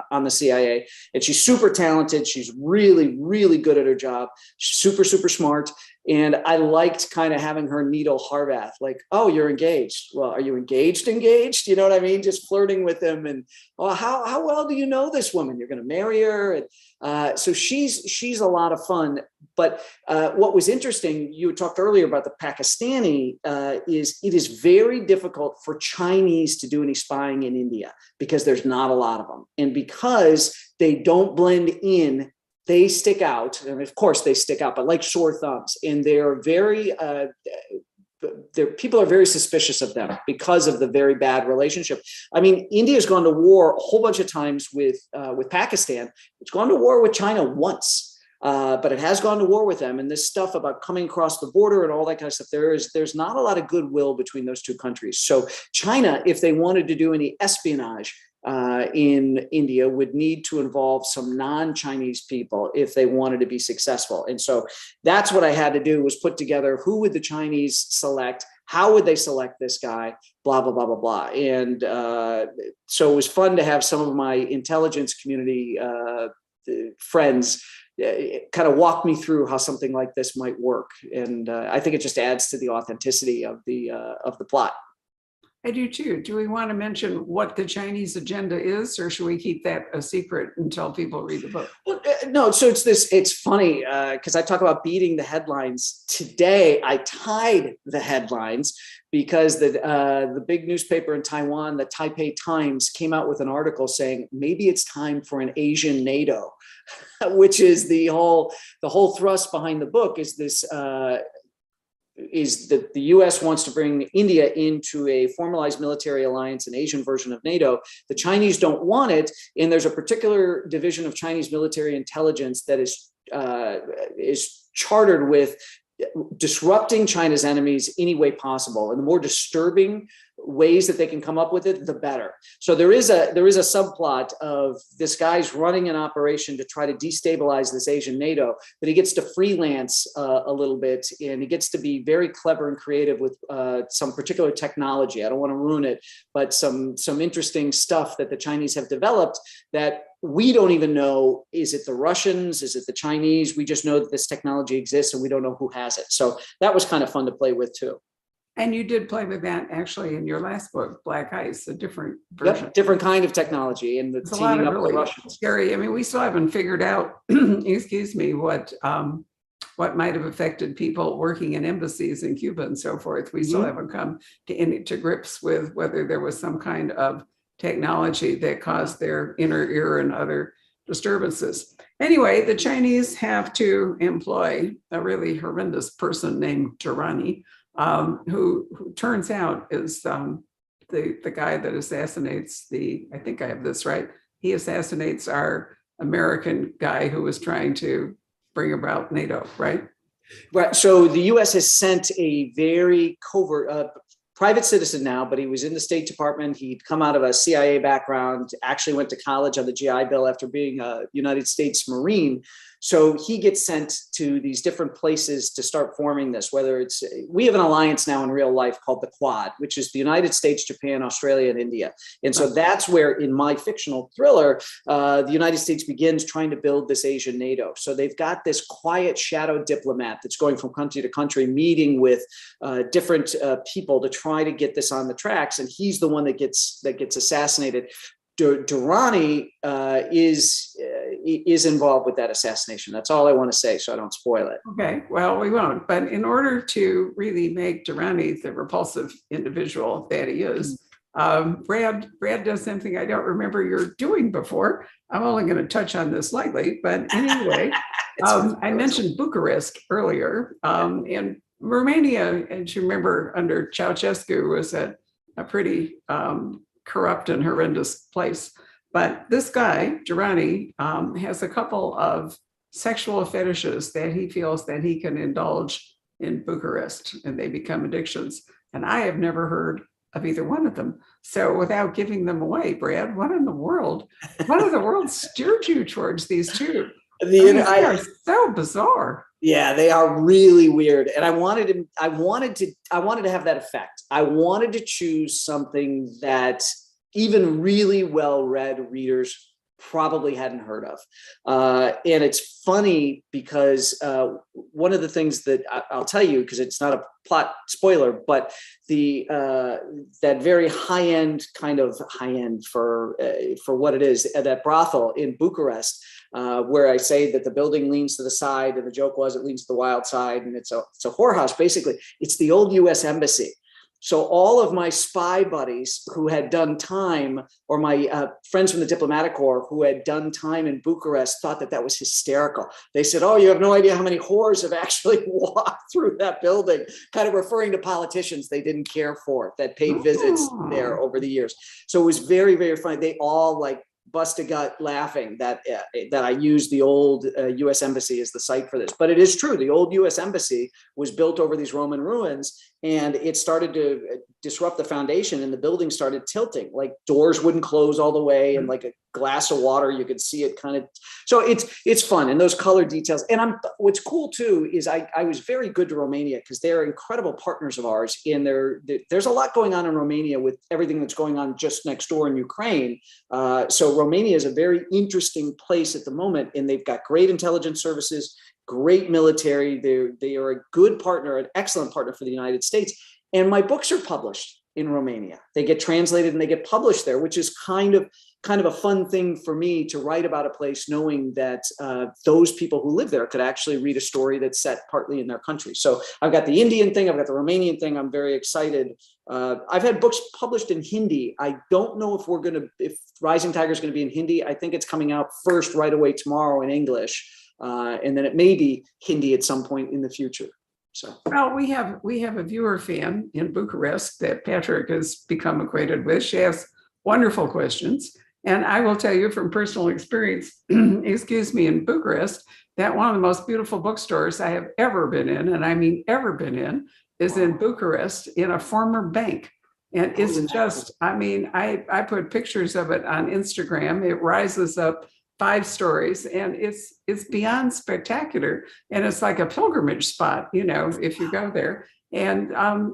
on the CIA. And she's super talented. She's really, really good at her job. She's super, super smart. And I liked kind of having her needle Harvath, like, oh, you're engaged. Well, are you engaged? You know what I mean? Just flirting with him. And how well do you know this woman? You're going to marry her. And so she's a lot of fun. But what was interesting, you talked earlier about the Pakistani, is it is very difficult for Chinese to do any spying in India because there's not a lot of them. And because they don't blend in, they stick out. And of course they stick out, but like sore thumbs. And they're very, people are very suspicious of them because of the very bad relationship. I mean, India's gone to war a whole bunch of times with Pakistan. It's gone to war with China once. But it has gone to war with them. And this stuff about coming across the border and all that kind of stuff, there's not a lot of goodwill between those two countries. So China, if they wanted to do any espionage in India, would need to involve some non-Chinese people if they wanted to be successful. And so that's what I had to do, was put together, who would the Chinese select? How would they select this guy? Blah, blah, blah, blah, blah. And so it was fun to have some of my intelligence community friends kind of walk me through how something like this might work. And I think it just adds to the authenticity of the plot. I do too. Do we want to mention what the Chinese agenda is, or should we keep that a secret until people read the book? Well, no, so it's funny because I talk about beating the headlines. Today, I tied the headlines because the big newspaper in Taiwan, the Taipei Times, came out with an article saying maybe it's time for an Asian NATO, which is the whole thrust behind the book is this. Is that the US wants to bring India into a formalized military alliance, an Asian version of NATO. The Chinese don't want it. And there's a particular division of Chinese military intelligence that is chartered with disrupting China's enemies any way possible. And the more disturbing ways that they can come up with it, the better. So there is a subplot of this guy's running an operation to try to destabilize this Asian NATO, but he gets to freelance a little bit, and he gets to be very clever and creative with some particular technology. I don't want to ruin it, but some interesting stuff that the Chinese have developed that we don't even know. Is it the Russians? Is it the Chinese? We just know that this technology exists and we don't know who has it. So that was kind of fun to play with too. And you did play with that actually in your last book, Black Ice, a different version. Yep, different kind of technology, and the teaming up with the Russians. Scary. I mean, we still haven't figured out, excuse me, what might have affected people working in embassies in Cuba and so forth. We still haven't come to grips with whether there was some kind of technology that caused their inner ear and other disturbances. Anyway, the Chinese have to employ a really horrendous person named Durrani, who turns out is the guy that assassinates I think I have this right, he assassinates our American guy who was trying to bring about NATO, right? Right. So the U.S. has sent a very covert, private citizen now, but he was in the State Department. He'd come out of a CIA background, actually went to college on the GI Bill after being a United States Marine. So he gets sent to these different places to start forming this, whether it's, we have an alliance now in real life called the Quad, which is the United States, Japan, Australia, and India. And so that's where in my fictional thriller, the United States begins trying to build this Asian NATO. So they've got this quiet shadow diplomat that's going from country to country, meeting with different people to try to get this on the tracks. And he's the one that gets assassinated. Durrani is involved with that assassination. That's all I want to say, so I don't spoil it. Okay, well, we won't. But in order to really make Durrani the repulsive individual that he is, Brad does something I don't remember you're doing before. I'm only going to touch on this lightly, but anyway, I mentioned Bucharest earlier, and Romania, as you remember, under Ceausescu was a pretty corrupt and horrendous place. But this guy, Durrani, has a couple of sexual fetishes that he feels that he can indulge in Bucharest, and they become addictions. And I have never heard of either one of them. So without giving them away, Brad, what in the world steered you towards these two? They are so bizarre. Yeah, they are really weird. And I wanted to have that effect. I wanted to choose something that even really well-read readers probably hadn't heard of. And it's funny because one of the things that I'll tell you, because it's not a plot spoiler, but that very high-end for what it is, that brothel in Bucharest, where I say that the building leans to the side, and the joke was it leans to the wild side, and it's a whorehouse. Basically, it's the old U.S. Embassy. So all of my spy buddies who had done time, or my friends from the diplomatic corps who had done time in Bucharest, thought that was hysterical. They said, "Oh, you have no idea how many whores have actually walked through that building," kind of referring to politicians they didn't care for that paid visits there over the years. So it was very, very funny. They all bust a gut laughing that I used the old U.S. Embassy as the site for this. But it is true. The old U.S. Embassy was built over these Roman ruins, and it started to disrupt the foundation, and the building started tilting. Like doors wouldn't close all the way, and like a glass of water, you could see it kind of. So it's fun, and those color details. And what's cool too is I was very good to Romania because they're incredible partners of ours. There's a lot going on in Romania with everything that's going on just next door in Ukraine. So Romania is a very interesting place at the moment, and they've got great intelligence services, great military. They are a good partner, an excellent partner for the United States. And my books are published in Romania. They get translated and they get published there, which is kind of a fun thing for me to write about a place, knowing that those people who live there could actually read a story that's set partly in their country. So I've got the Indian thing, I've got the Romanian thing. I'm very excited. I've had books published in Hindi. I don't know if Rising Tiger is going to be in Hindi. I think it's coming out first right away tomorrow in English. And then it may be Hindi at some point in the future. So, well, we have a viewer fan in Bucharest that Patrick has become acquainted with. She has wonderful questions. And I will tell you from personal experience, in Bucharest, that one of the most beautiful bookstores I have ever been in, and I mean ever been in, is in Bucharest in a former bank. And it's just, I put pictures of it on Instagram. It rises up 5 stories, and it's beyond spectacular. And it's like a pilgrimage spot, if you go there. And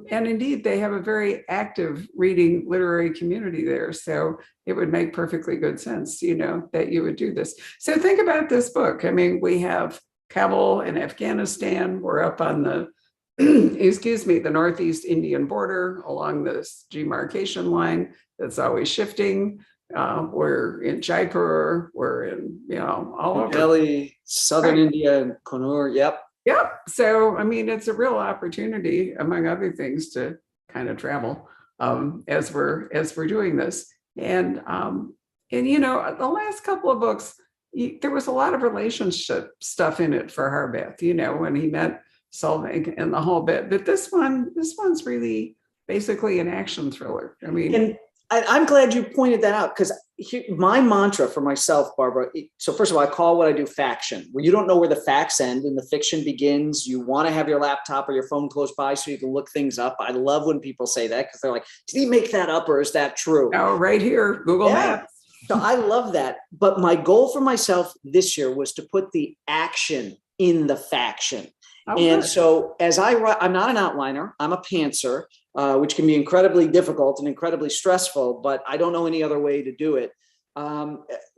indeed, they have a very active reading literary community there. So it would make perfectly good sense, that you would do this. So think about this book. We have Kabul in Afghanistan. We're up on the, the Northeast Indian border along this demarcation line that's always shifting. We're in Jaipur. We're in, all over. Delhi, Southern India, and Kannur. Yep. Yep. So, it's a real opportunity, among other things, to kind of travel as we're doing this. And the last couple of books, there was a lot of relationship stuff in it for Harvath, when he met Solveig and the whole bit. But this one's really basically an action thriller. And I'm glad you pointed that out, because my mantra for myself, Barbara. So first of all, I call what I do faction, where you don't know where the facts end and the fiction begins. You want to have your laptop or your phone close by so you can look things up. I love when people say that, because they're like, did he make that up or is that true? Oh, right here, Google Maps. So I love that. But my goal for myself this year was to put the action in the faction. Oh, and good. so as I write, I'm not an outliner, I'm a pantser, which can be incredibly difficult and incredibly stressful, but I don't know any other way to do it.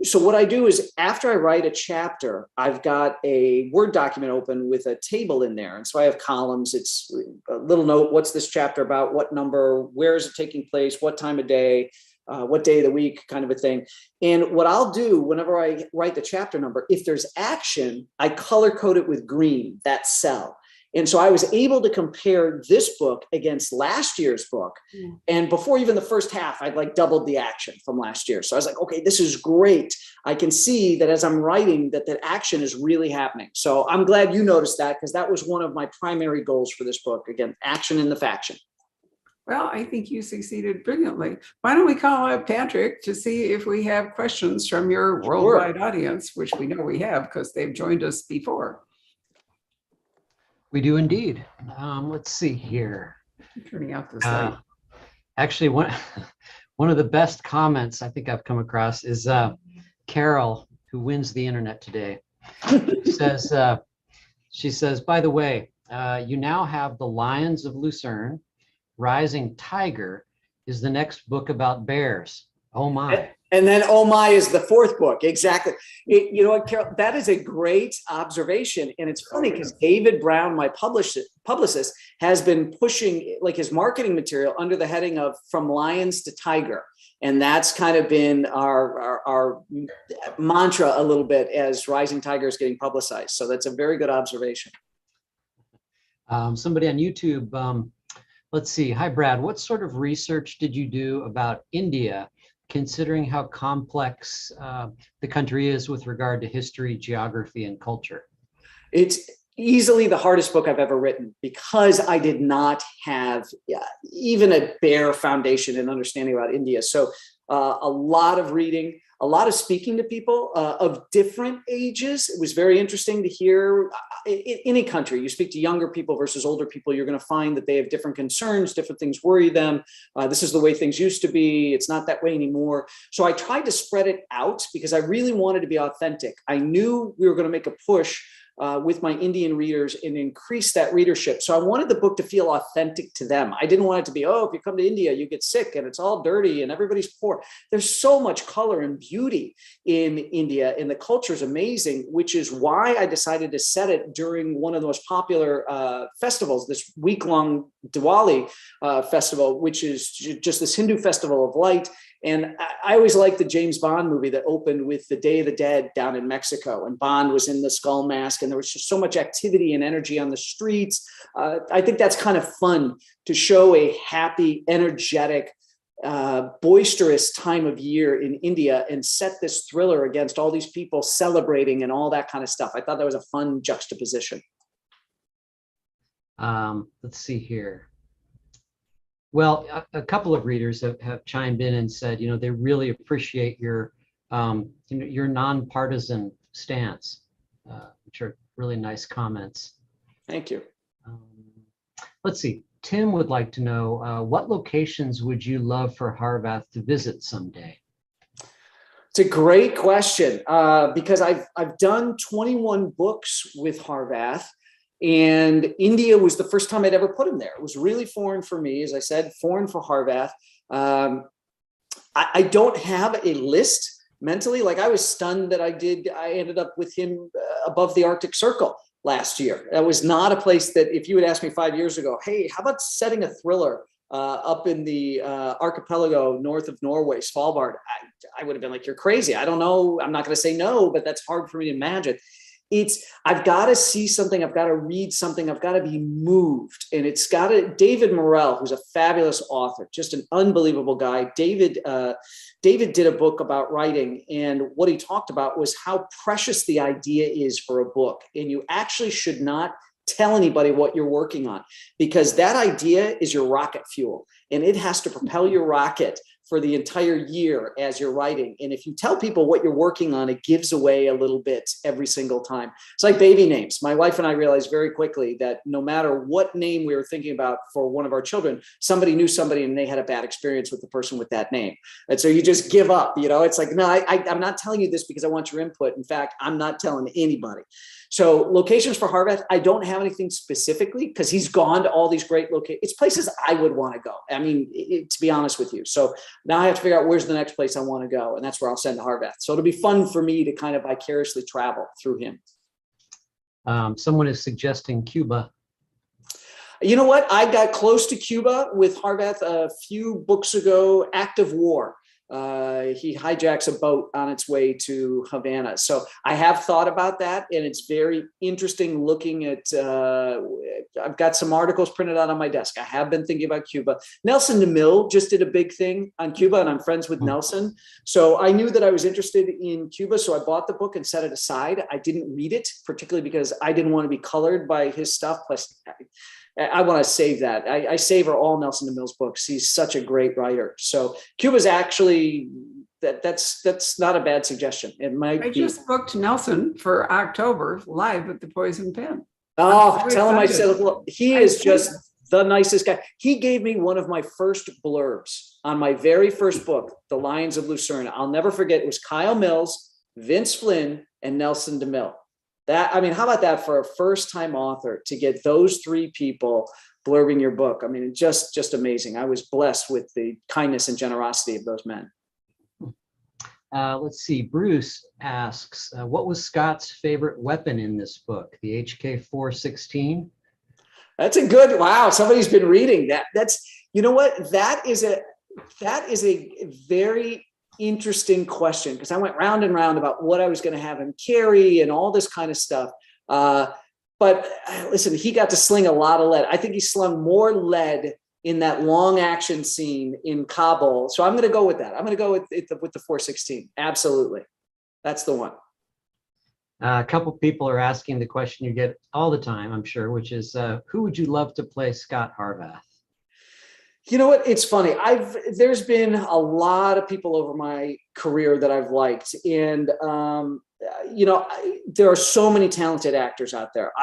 So what I do is, after I write a chapter, I've got a Word document open with a table in there. And so I have columns. It's a little note, what's this chapter about, what number, where is it taking place, what time of day, what day of the week, kind of a thing. And what I'll do whenever I write the chapter number, if there's action, I color code it with green, that cell. And so I was able to compare this book against last year's book. And before even the first half, I'd like doubled the action from last year. So I was like, okay, this is great. I can see that as I'm writing that action is really happening. So I'm glad you noticed that, because that was one of my primary goals for this book. Again, action in the faction. Well, I think you succeeded brilliantly. Why don't we call up Patrick to see if we have questions from your worldwide audience, which we know we have because they've joined us before. We do indeed. Let's see here. I'm turning out this light. Actually, one of the best comments I think I've come across is Carol, who wins the internet today. She says, by the way, you now have The Lions of Lucerne. Rising Tiger is the next book about bears. Oh my. And then Oh My is the fourth book. Exactly. You know what, Carol, that is a great observation. And it's funny because David Brown, my publicist, has been pushing like his marketing material under the heading of From Lions to Tiger. And that's kind of been our mantra a little bit as Rising Tiger is getting publicized. So that's a very good observation. Somebody on YouTube, let's see. Hi, Brad. What sort of research did you do about India, considering how complex the country is with regard to history, geography, and culture? It's easily the hardest book I've ever written, because I did not have even a bare foundation in understanding about India. So a lot of reading, a lot of speaking to people of different ages. It was very interesting to hear in any country, you speak to younger people versus older people, you're going to find that they have different concerns, different things worry them. This is the way things used to be. It's not that way anymore. So I tried to spread it out because I really wanted to be authentic. I knew we were going to make a push with my Indian readers and increase that readership. So I wanted the book to feel authentic to them. I didn't want it to be, oh, if you come to India, you get sick and it's all dirty and everybody's poor. There's so much color and beauty in India, and the culture is amazing, which is why I decided to set it during one of the most popular festivals, this week-long Diwali festival, which is just this Hindu festival of light. And I always liked the James Bond movie that opened with the Day of the Dead down in Mexico, and Bond was in the skull mask, and there was just so much activity and energy on the streets. I think that's kind of fun to show a happy, energetic, boisterous time of year in India and set this thriller against all these people celebrating and all that kind of stuff. I thought that was a fun juxtaposition. Let's see here. Well, a couple of readers have chimed in and said, you know, they really appreciate your, your nonpartisan stance, which are really nice comments. Thank you. Let's see. Tim would like to know, what locations would you love for Harvath to visit someday? It's a great question because I've done 21 books with Harvath. And India was the first time I'd ever put him there. It was really foreign for me, as I said, foreign for Harvath. I don't have a list mentally. Like, I was stunned that I ended up with him above the Arctic Circle last year. That was not a place that, if you had asked me 5 years ago, hey, how about setting a thriller up in the archipelago north of Norway, Svalbard, I would have been like, you're crazy. I don't know. I'm not going to say no, but that's hard for me to imagine. I've got to see something. I've got to read something. I've got to be moved. And it's got to, David Morrell, who's a fabulous author, just an unbelievable guy. David did a book about writing. And what he talked about was how precious the idea is for a book. And you actually should not tell anybody what you're working on, because that idea is your rocket fuel, and it has to propel your rocket for the entire year as you're writing. And if you tell people what you're working on, it gives away a little bit every single time. It's like baby names. My wife and I realized very quickly that no matter what name we were thinking about for one of our children, somebody knew somebody and they had a bad experience with the person with that name. And so you just give up, it's like, no, I'm not telling you this because I want your input. In fact, I'm not telling anybody. So locations for Harvath, I don't have anything specifically because he's gone to all these great locations. It's places I would want to go. I mean, to be honest with you. So now I have to figure out where's the next place I want to go. And that's where I'll send to Harvath. So it'll be fun for me to kind of vicariously travel through him. Someone is suggesting Cuba. You know what? I got close to Cuba with Harvath a few books ago, Act of War. He hijacks a boat on its way to Havana. So I have thought about that, and it's very interesting looking at, I've got some articles printed out on my desk. I have been thinking about Cuba. Nelson DeMille just did a big thing on Cuba, and I'm friends with Nelson. So I knew that I was interested in Cuba, so I bought the book and set it aside. I didn't read it, particularly because I didn't want to be colored by his stuff. Plus, I want to save that. I savor all Nelson DeMille's books. He's such a great writer. So Cuba's actually, that's not a bad suggestion. It might be. I just booked Nelson for October live at the Poison Pen. Oh, tell him I said, well, he is just the nicest guy. He gave me one of my first blurbs on my very first book, The Lions of Lucerne. I'll never forget. It was Kyle Mills, Vince Flynn, and Nelson DeMille. How about that for a first-time author to get those three people blurbing your book? I mean, just amazing. I was blessed with the kindness and generosity of those men. Let's see. Bruce asks, what was Scott's favorite weapon in this book? The HK-416? That's a good, wow. Somebody's been reading that. That's, you know what? That is a very interesting question, because I went round and round about what I was going to have him carry and all this kind of stuff. But listen, he got to sling a lot of lead. I think he slung more lead in that long action scene in Kabul. So I'm going to go with that. I'm going to go with the 416. Absolutely. That's the one. A couple people are asking the question you get all the time, I'm sure, which is, who would you love to play Scott Harvath? You know what? It's funny. There's been a lot of people over my career that I've liked, and there are so many talented actors out there.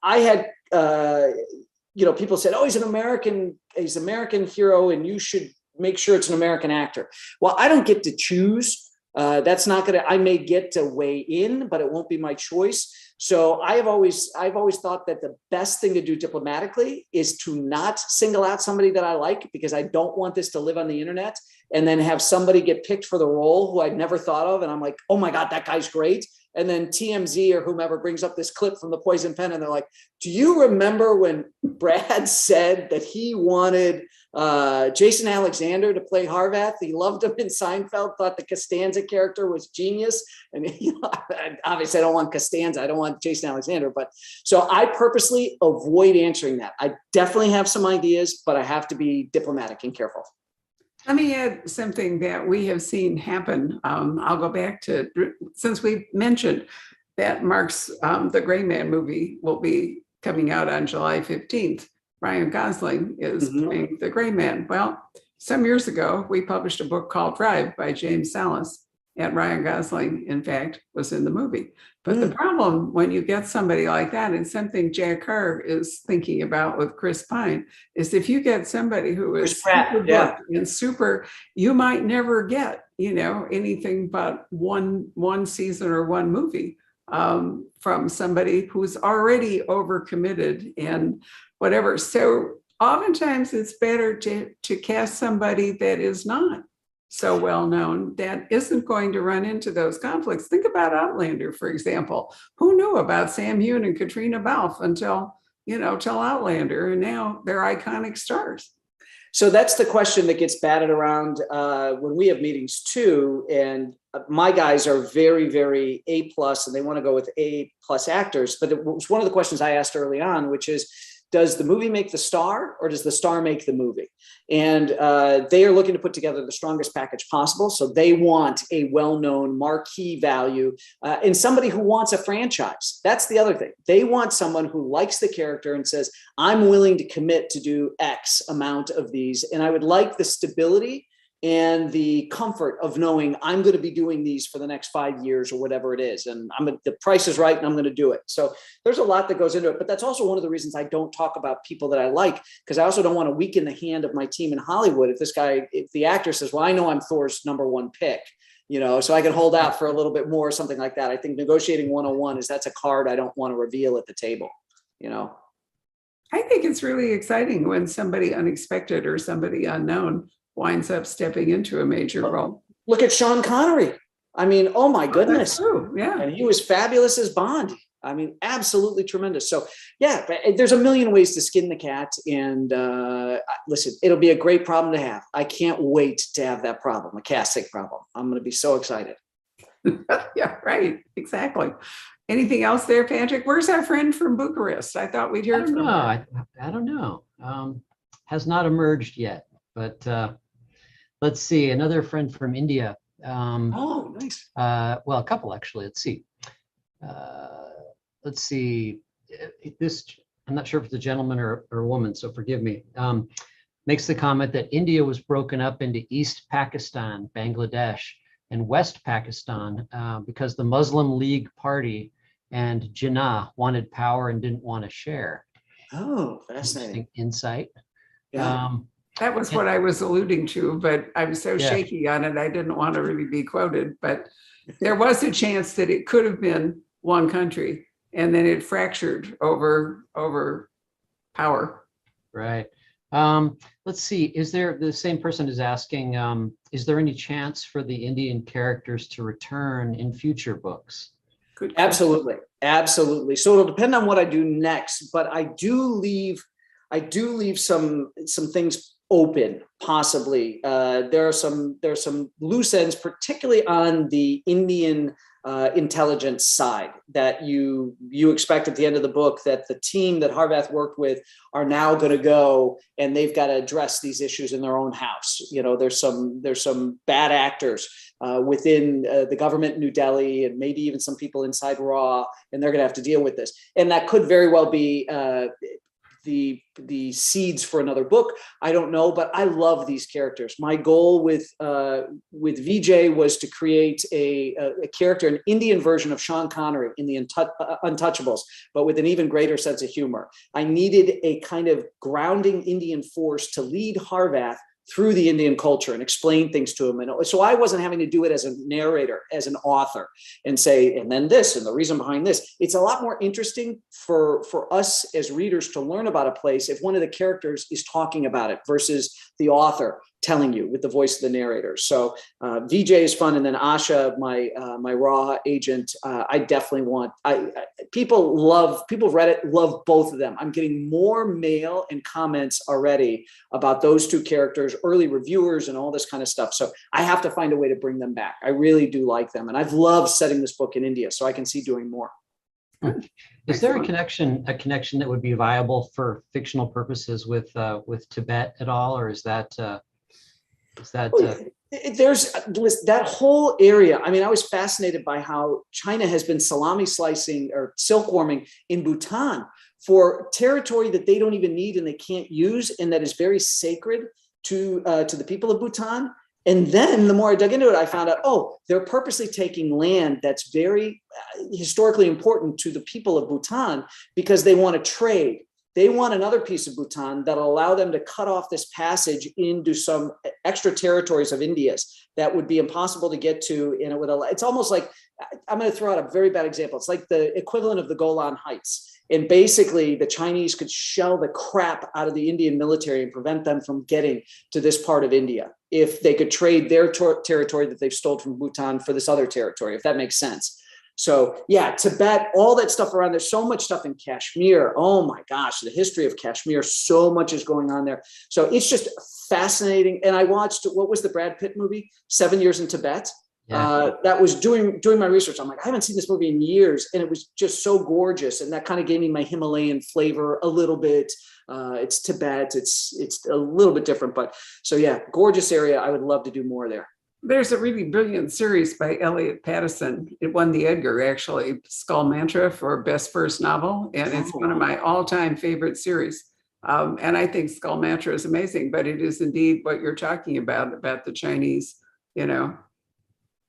I had people said, "Oh, he's an American hero, and you should make sure it's an American actor." Well, I don't get to choose. That's not gonna. I may get to weigh in, but it won't be my choice. So I've always thought that the best thing to do diplomatically is to not single out somebody that I like, because I don't want this to live on the internet and then have somebody get picked for the role who I'd never thought of. And I'm like, oh my God, that guy's great. And then TMZ or whomever brings up this clip from the Poison Pen, and they're like, do you remember when Brad said that he wanted Jason Alexander to play Harvath? He loved him in Seinfeld, thought the Costanza character was genius. And obviously I don't want Costanza, I don't want Jason Alexander. But so I purposely avoid answering that. I definitely have some ideas, but I have to be diplomatic and careful. Let me add something that we have seen happen. I'll go back to, since we mentioned that Mark's The Gray Man movie will be coming out on July 15th. Ryan Gosling is playing the Gray Man. Well, some years ago, we published a book called Drive by James Salas, and Ryan Gosling, in fact, was in the movie. But the problem when you get somebody like that, and something Jack Carr is thinking about with Chris Pine, is if you get somebody who is super booked and super, you might never get, anything but one season or one movie from somebody who's already overcommitted and whatever. So oftentimes it's better to cast somebody that is not so well known, that isn't going to run into those conflicts. Think about Outlander, for example. Who knew about Sam Heughan and Katrina Balfe until Outlander, and now they're iconic stars. So that's the question that gets batted around when we have meetings too. And my guys are very, very A+, and they want to go with A+ actors. But it was one of the questions I asked early on, which is, does the movie make the star, or does the star make the movie? And they are looking to put together the strongest package possible. So they want a well-known marquee value and somebody who wants a franchise. That's the other thing. They want someone who likes the character and says, I'm willing to commit to do X amount of these. And I would like the stability and the comfort of knowing I'm going to be doing these for the next 5 years or whatever it is. And the price is right and I'm going to do it. So there's a lot that goes into it, but that's also one of the reasons I don't talk about people that I like, because I also don't want to weaken the hand of my team in Hollywood. If the actor says, well, I know I'm Thor's #1 pick, so I can hold out for a little bit more or something like that. I think negotiating 101 that's a card I don't want to reveal at the table, I think it's really exciting when somebody unexpected or somebody unknown winds up stepping into a major role. Look at Sean Connery. I mean, oh my goodness. That's true. Yeah. And he was fabulous as Bond. I mean, absolutely tremendous. So yeah, but there's a million ways to skin the cat. And listen, it'll be a great problem to have. I can't wait to have that problem, a casting problem. I'm going to be so excited. Yeah, right. Exactly. Anything else there, Patrick? Where's our friend from Bucharest? I thought we'd hear from him. I don't know. Has not emerged yet, but let's see. Another friend from India. Oh, nice. Well, a couple actually. Let's see. This, I'm not sure if it's a gentleman or a woman, so forgive me. Makes the comment that India was broken up into East Pakistan, Bangladesh, and West Pakistan because the Muslim League Party and Jinnah wanted power and didn't want to share. Oh, fascinating insight. Yeah. That was what I was alluding to, but I was so Yeah. shaky on it. I didn't want to really be quoted, but there was a chance that it could have been one country and then it fractured over power. Right. Let's see. Is there, the same person is asking, is there any chance for the Indian characters to return in future books? Good question. Absolutely. Absolutely. So it'll depend on what I do next, but I do leave some things open, possibly. There are some loose ends, particularly on the Indian intelligence side, that you expect at the end of the book that the team that Harvath worked with are now going to go and they've got to address these issues in their own house. There's some bad actors within the government in New Delhi and maybe even some people inside Raw, and they're going to have to deal with this. And that could very well be the seeds for another book. I don't know, but I love these characters. My goal with VJ was to create a character, an Indian version of Sean Connery in the Untouchables, but with an even greater sense of humor. I needed a kind of grounding Indian force to lead Harvath through the Indian culture and explain things to him. And so I wasn't having to do it as a narrator, as an author, and say, and then this, and the reason behind this. It's a lot more interesting for us as readers to learn about a place if one of the characters is talking about it versus the author telling you with the voice of the narrator. So VJ is fun. And then Asha, my Raw agent, I definitely want, people Reddit love both of them. I'm getting more mail and comments already about those two characters, early reviewers and all this kind of stuff. So I have to find a way to bring them back. I really do like them. And I've loved setting this book in India, so I can see doing more. Is there a connection that would be viable for fictional purposes with Tibet at all, or is that there's that whole area. I mean, I was fascinated by how China has been salami slicing or silkworming in Bhutan for territory that they don't even need and they can't use, and that is very sacred to the people of Bhutan. And then the more I dug into it, I found out, they're purposely taking land that's very historically important to the people of Bhutan because they want to trade. They want another piece of Bhutan that'll allow them to cut off this passage into some extra territories of India's that would be impossible to get to. And it's almost like, I'm going to throw out a very bad example. It's like the equivalent of the Golan Heights. And basically the Chinese could shell the crap out of the Indian military and prevent them from getting to this part of India if they could trade their territory that they've stolen from Bhutan for this other territory, if that makes sense. So yeah, Tibet, all that stuff around. There's so much stuff in Kashmir. Oh my gosh, the history of Kashmir, so much is going on there. So it's just fascinating. And I watched, what was the Brad Pitt movie? 7 Years in Tibet. Yeah. That was doing my research. I'm like, I haven't seen this movie in years. And it was just so gorgeous. And that kind of gave me my Himalayan flavor a little bit. It's Tibet. It's a little bit different, but so yeah, gorgeous area. I would love to do more there. There's a really brilliant series by Elliot Pattison. It won the Edgar, actually, Skull Mantra for Best First Novel. And it's one of my all-time favorite series. And I think Skull Mantra is amazing, but it is indeed what you're talking about the Chinese, you know,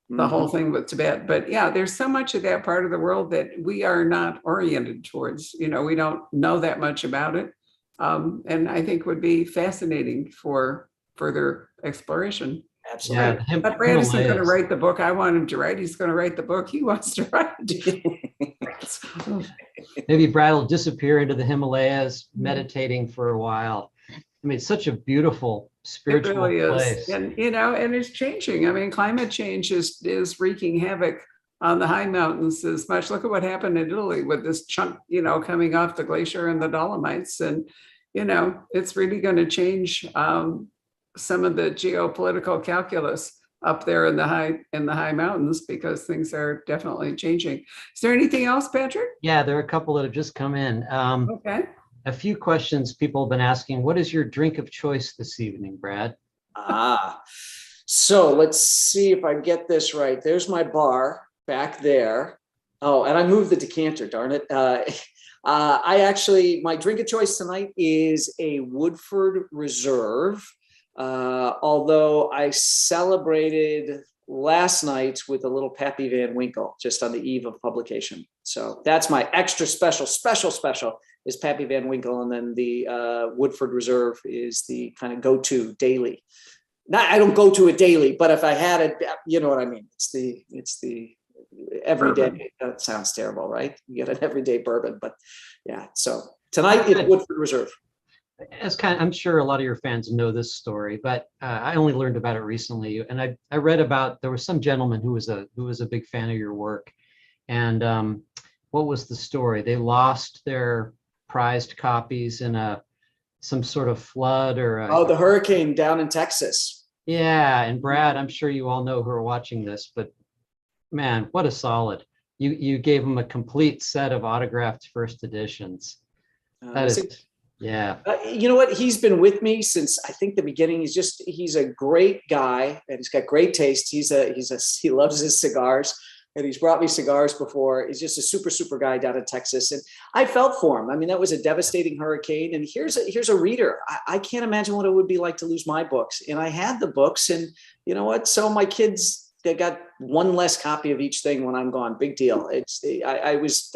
the whole thing with Tibet. But yeah, there's so much of that part of the world that we are not oriented towards. You know, we don't know that much about it. And I think would be fascinating for further exploration. Absolutely. Yeah, But Brad isn't going to Himalayas. write the book I want him to write. He's going to write the book he wants to write. Maybe Brad will disappear into the Himalayas, meditating for a while. I mean, it's such a beautiful It spiritual really is. place. And, you know, and it's changing. I mean, climate change is wreaking havoc on the high mountains as much. Look at what happened in Italy with this chunk, you know, coming off the glacier and the Dolomites. And, you know, it's really going to change some of the geopolitical calculus up there in the high mountains, because things are definitely changing. Is there anything else, Patrick? Yeah, there are a couple that have just come in. Okay. A few questions people have been asking. What is your drink of choice this evening, Brad? So let's see if I get this right. There's my bar back there. Oh, and I moved the decanter, darn it. My drink of choice tonight is a Woodford Reserve. Although I celebrated last night with a little Pappy Van Winkle just on the eve of publication. So that's my extra special is Pappy Van Winkle. And then the Woodford Reserve is the kind of go-to daily. I don't go to it daily, but if I had it, you know what I mean? It's the everyday. Bourbon. That sounds terrible, right? You get an everyday bourbon, but yeah. So tonight it's Woodford Reserve. I'm sure a lot of your fans know this story, but I only learned about it recently. And I read about, there was some gentleman who was a big fan of your work. And what was the story? They lost their prized copies in some sort of flood or the hurricane down in Texas. Yeah. And Brad, I'm sure you all know who are watching this, but man, what a solid. You gave him a complete set of autographed first editions. That is, yeah. You know what? He's been with me since I think the beginning. He's a great guy and he's got great taste. He loves his cigars and he's brought me cigars before. He's just a super guy down in Texas. And I felt for him. I mean, that was a devastating hurricane. And here's a reader. I can't imagine what it would be like to lose my books. And I had the books, and you know what? So my kids, they got one less copy of each thing when I'm gone. Big deal. I was,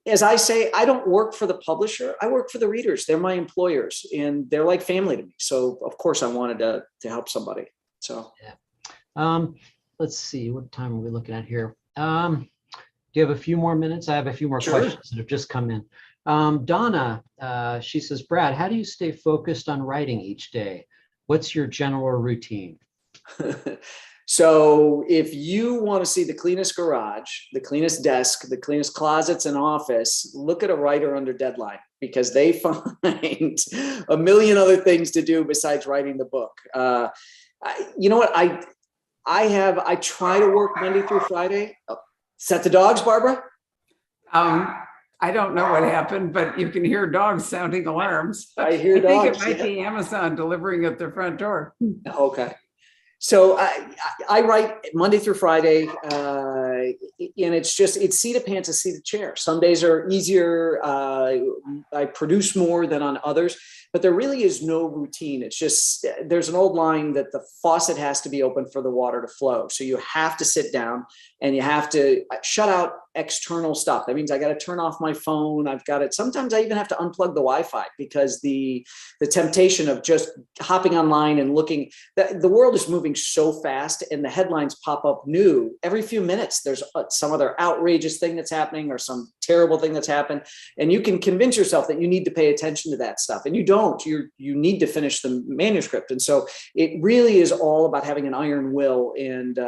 as I say, I don't work for the publisher. I work for the readers. They're my employers and they're like family to me. So of course I wanted to help somebody. So, yeah. Let's see, what time are we looking at here? Do you have a few more minutes? I have a few more questions that have just come in. Donna, she says, Brad, how do you stay focused on writing each day? What's your general routine? So if you want to see the cleanest garage, the cleanest desk, the cleanest closets and office, look at a writer under deadline, because they find a million other things to do besides writing the book. You know what? I try to work Monday through Friday. Oh, is that the dogs, Barbara? I don't know what happened, but you can hear dogs sounding alarms. I hear dogs. I think it might be Amazon delivering at their front door. Okay. So I write Monday through Friday, and it's seat of pants, a seat of chair. Some days are easier. I produce more than on others, but there really is no routine. It's just, there's an old line that the faucet has to be open for the water to flow. So you have to sit down and you have to shut out external stuff. That means I got to turn off my phone. Sometimes I even have to unplug the Wi-Fi, because the temptation of just hopping online and looking, the world is moving so fast and the headlines pop up new every few minutes. There's some other outrageous thing that's happening or some terrible thing that's happened. And you can convince yourself that you need to pay attention to that stuff. And you don't, you need to finish the manuscript. And so it really is all about having an iron will. And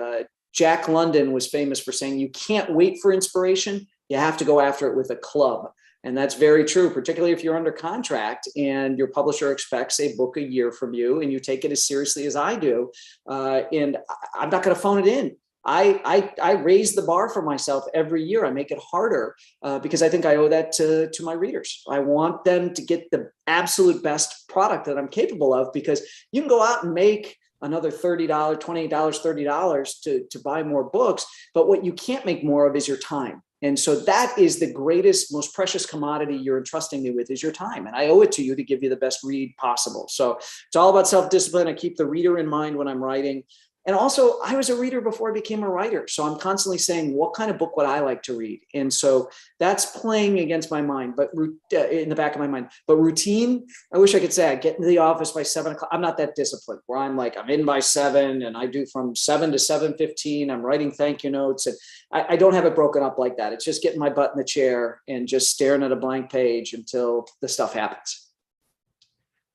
Jack London was famous for saying, you can't wait for inspiration. You have to go after it with a club. And that's very true, particularly if you're under contract and your publisher expects a book a year from you and you take it as seriously as I do. And I'm not going to phone it in. I raise the bar for myself every year. I make it harder because I think I owe that to my readers. I want them to get the absolute best product that I'm capable of, because you can go out and make another $30, $28, $30 to buy more books. But what you can't make more of is your time. And so that is the greatest, most precious commodity you're entrusting me with, is your time. And I owe it to you to give you the best read possible. So it's all about self-discipline. I keep the reader in mind when I'm writing. And also, I was a reader before I became a writer. So I'm constantly saying, what kind of book would I like to read? And so that's playing against my mind, but in the back of my mind. But routine, I wish I could say I get into the office by 7 o'clock. I'm not that disciplined where I'm like, I'm in by 7 and I do from 7 to 7:15. I'm writing thank you notes. And I don't have it broken up like that. It's just getting my butt in the chair and just staring at a blank page until the stuff happens.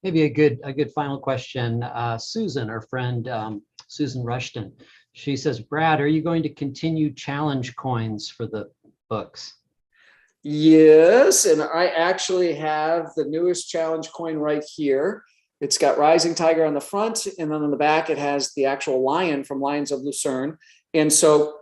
Maybe a good final question. Susan, our friend, Susan Rushton, she says, Brad, are you going to continue challenge coins for the books? Yes, and I actually have the newest challenge coin right here. It's got Rising Tiger on the front, and then on the back it has the actual lion from Lions of Lucerne. And so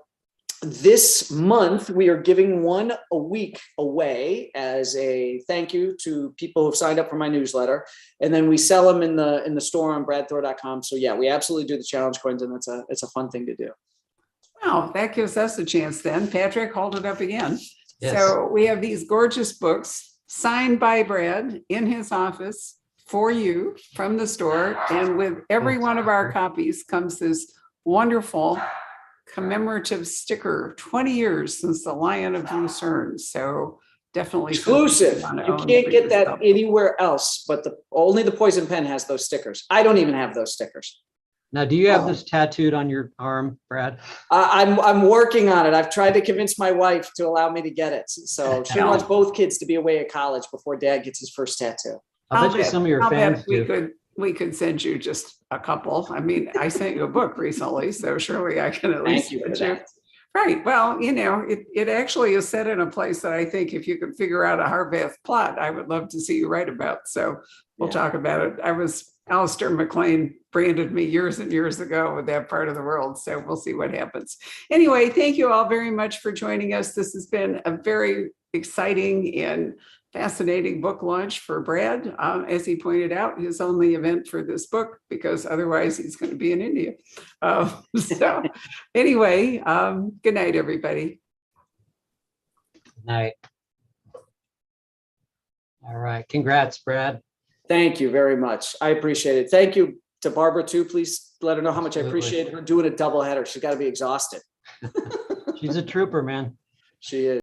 this month we are giving one a week away as a thank you to people who've signed up for my newsletter, and then we sell them in the store on bradthor.com. So yeah, we absolutely do the challenge coins, and it's a fun thing to do. Wow, that gives us a chance then. Patrick, hold it up again. Yes. So we have these gorgeous books signed by Brad in his office for you from the store. And with every one of our copies comes this wonderful commemorative sticker, 20 years since the Lion of Lucerne. So definitely Exclusive. You can't get that anywhere else, but only the Poison Pen has those stickers. I don't even have those stickers. Now, do you have this tattooed on your arm, Brad? I'm working on it. I've tried to convince my wife to allow me to get it. So she wants both kids to be away at college before Dad gets his first tattoo. I'll bet you some of your fans do. We could send you just a couple. I mean, I sent you a book recently, so surely I can at least Thank you for send you. that. Right. Well, it actually is set in a place that I think if you could figure out a Harvath plot, I would love to see you write about. So we'll talk about it. Alistair MacLean branded me years and years ago with that part of the world. So we'll see what happens. Anyway, thank you all very much for joining us. This has been a very exciting and fascinating book launch for Brad. As he pointed out, his only event for this book, because otherwise he's going to be in India. So anyway, good night, everybody. Good night. All right. Congrats, Brad. Thank you very much. I appreciate it. Thank you to Barbara too. Please let her know how much I appreciate her doing a double header. She's got to be exhausted. She's a trooper, man. She is.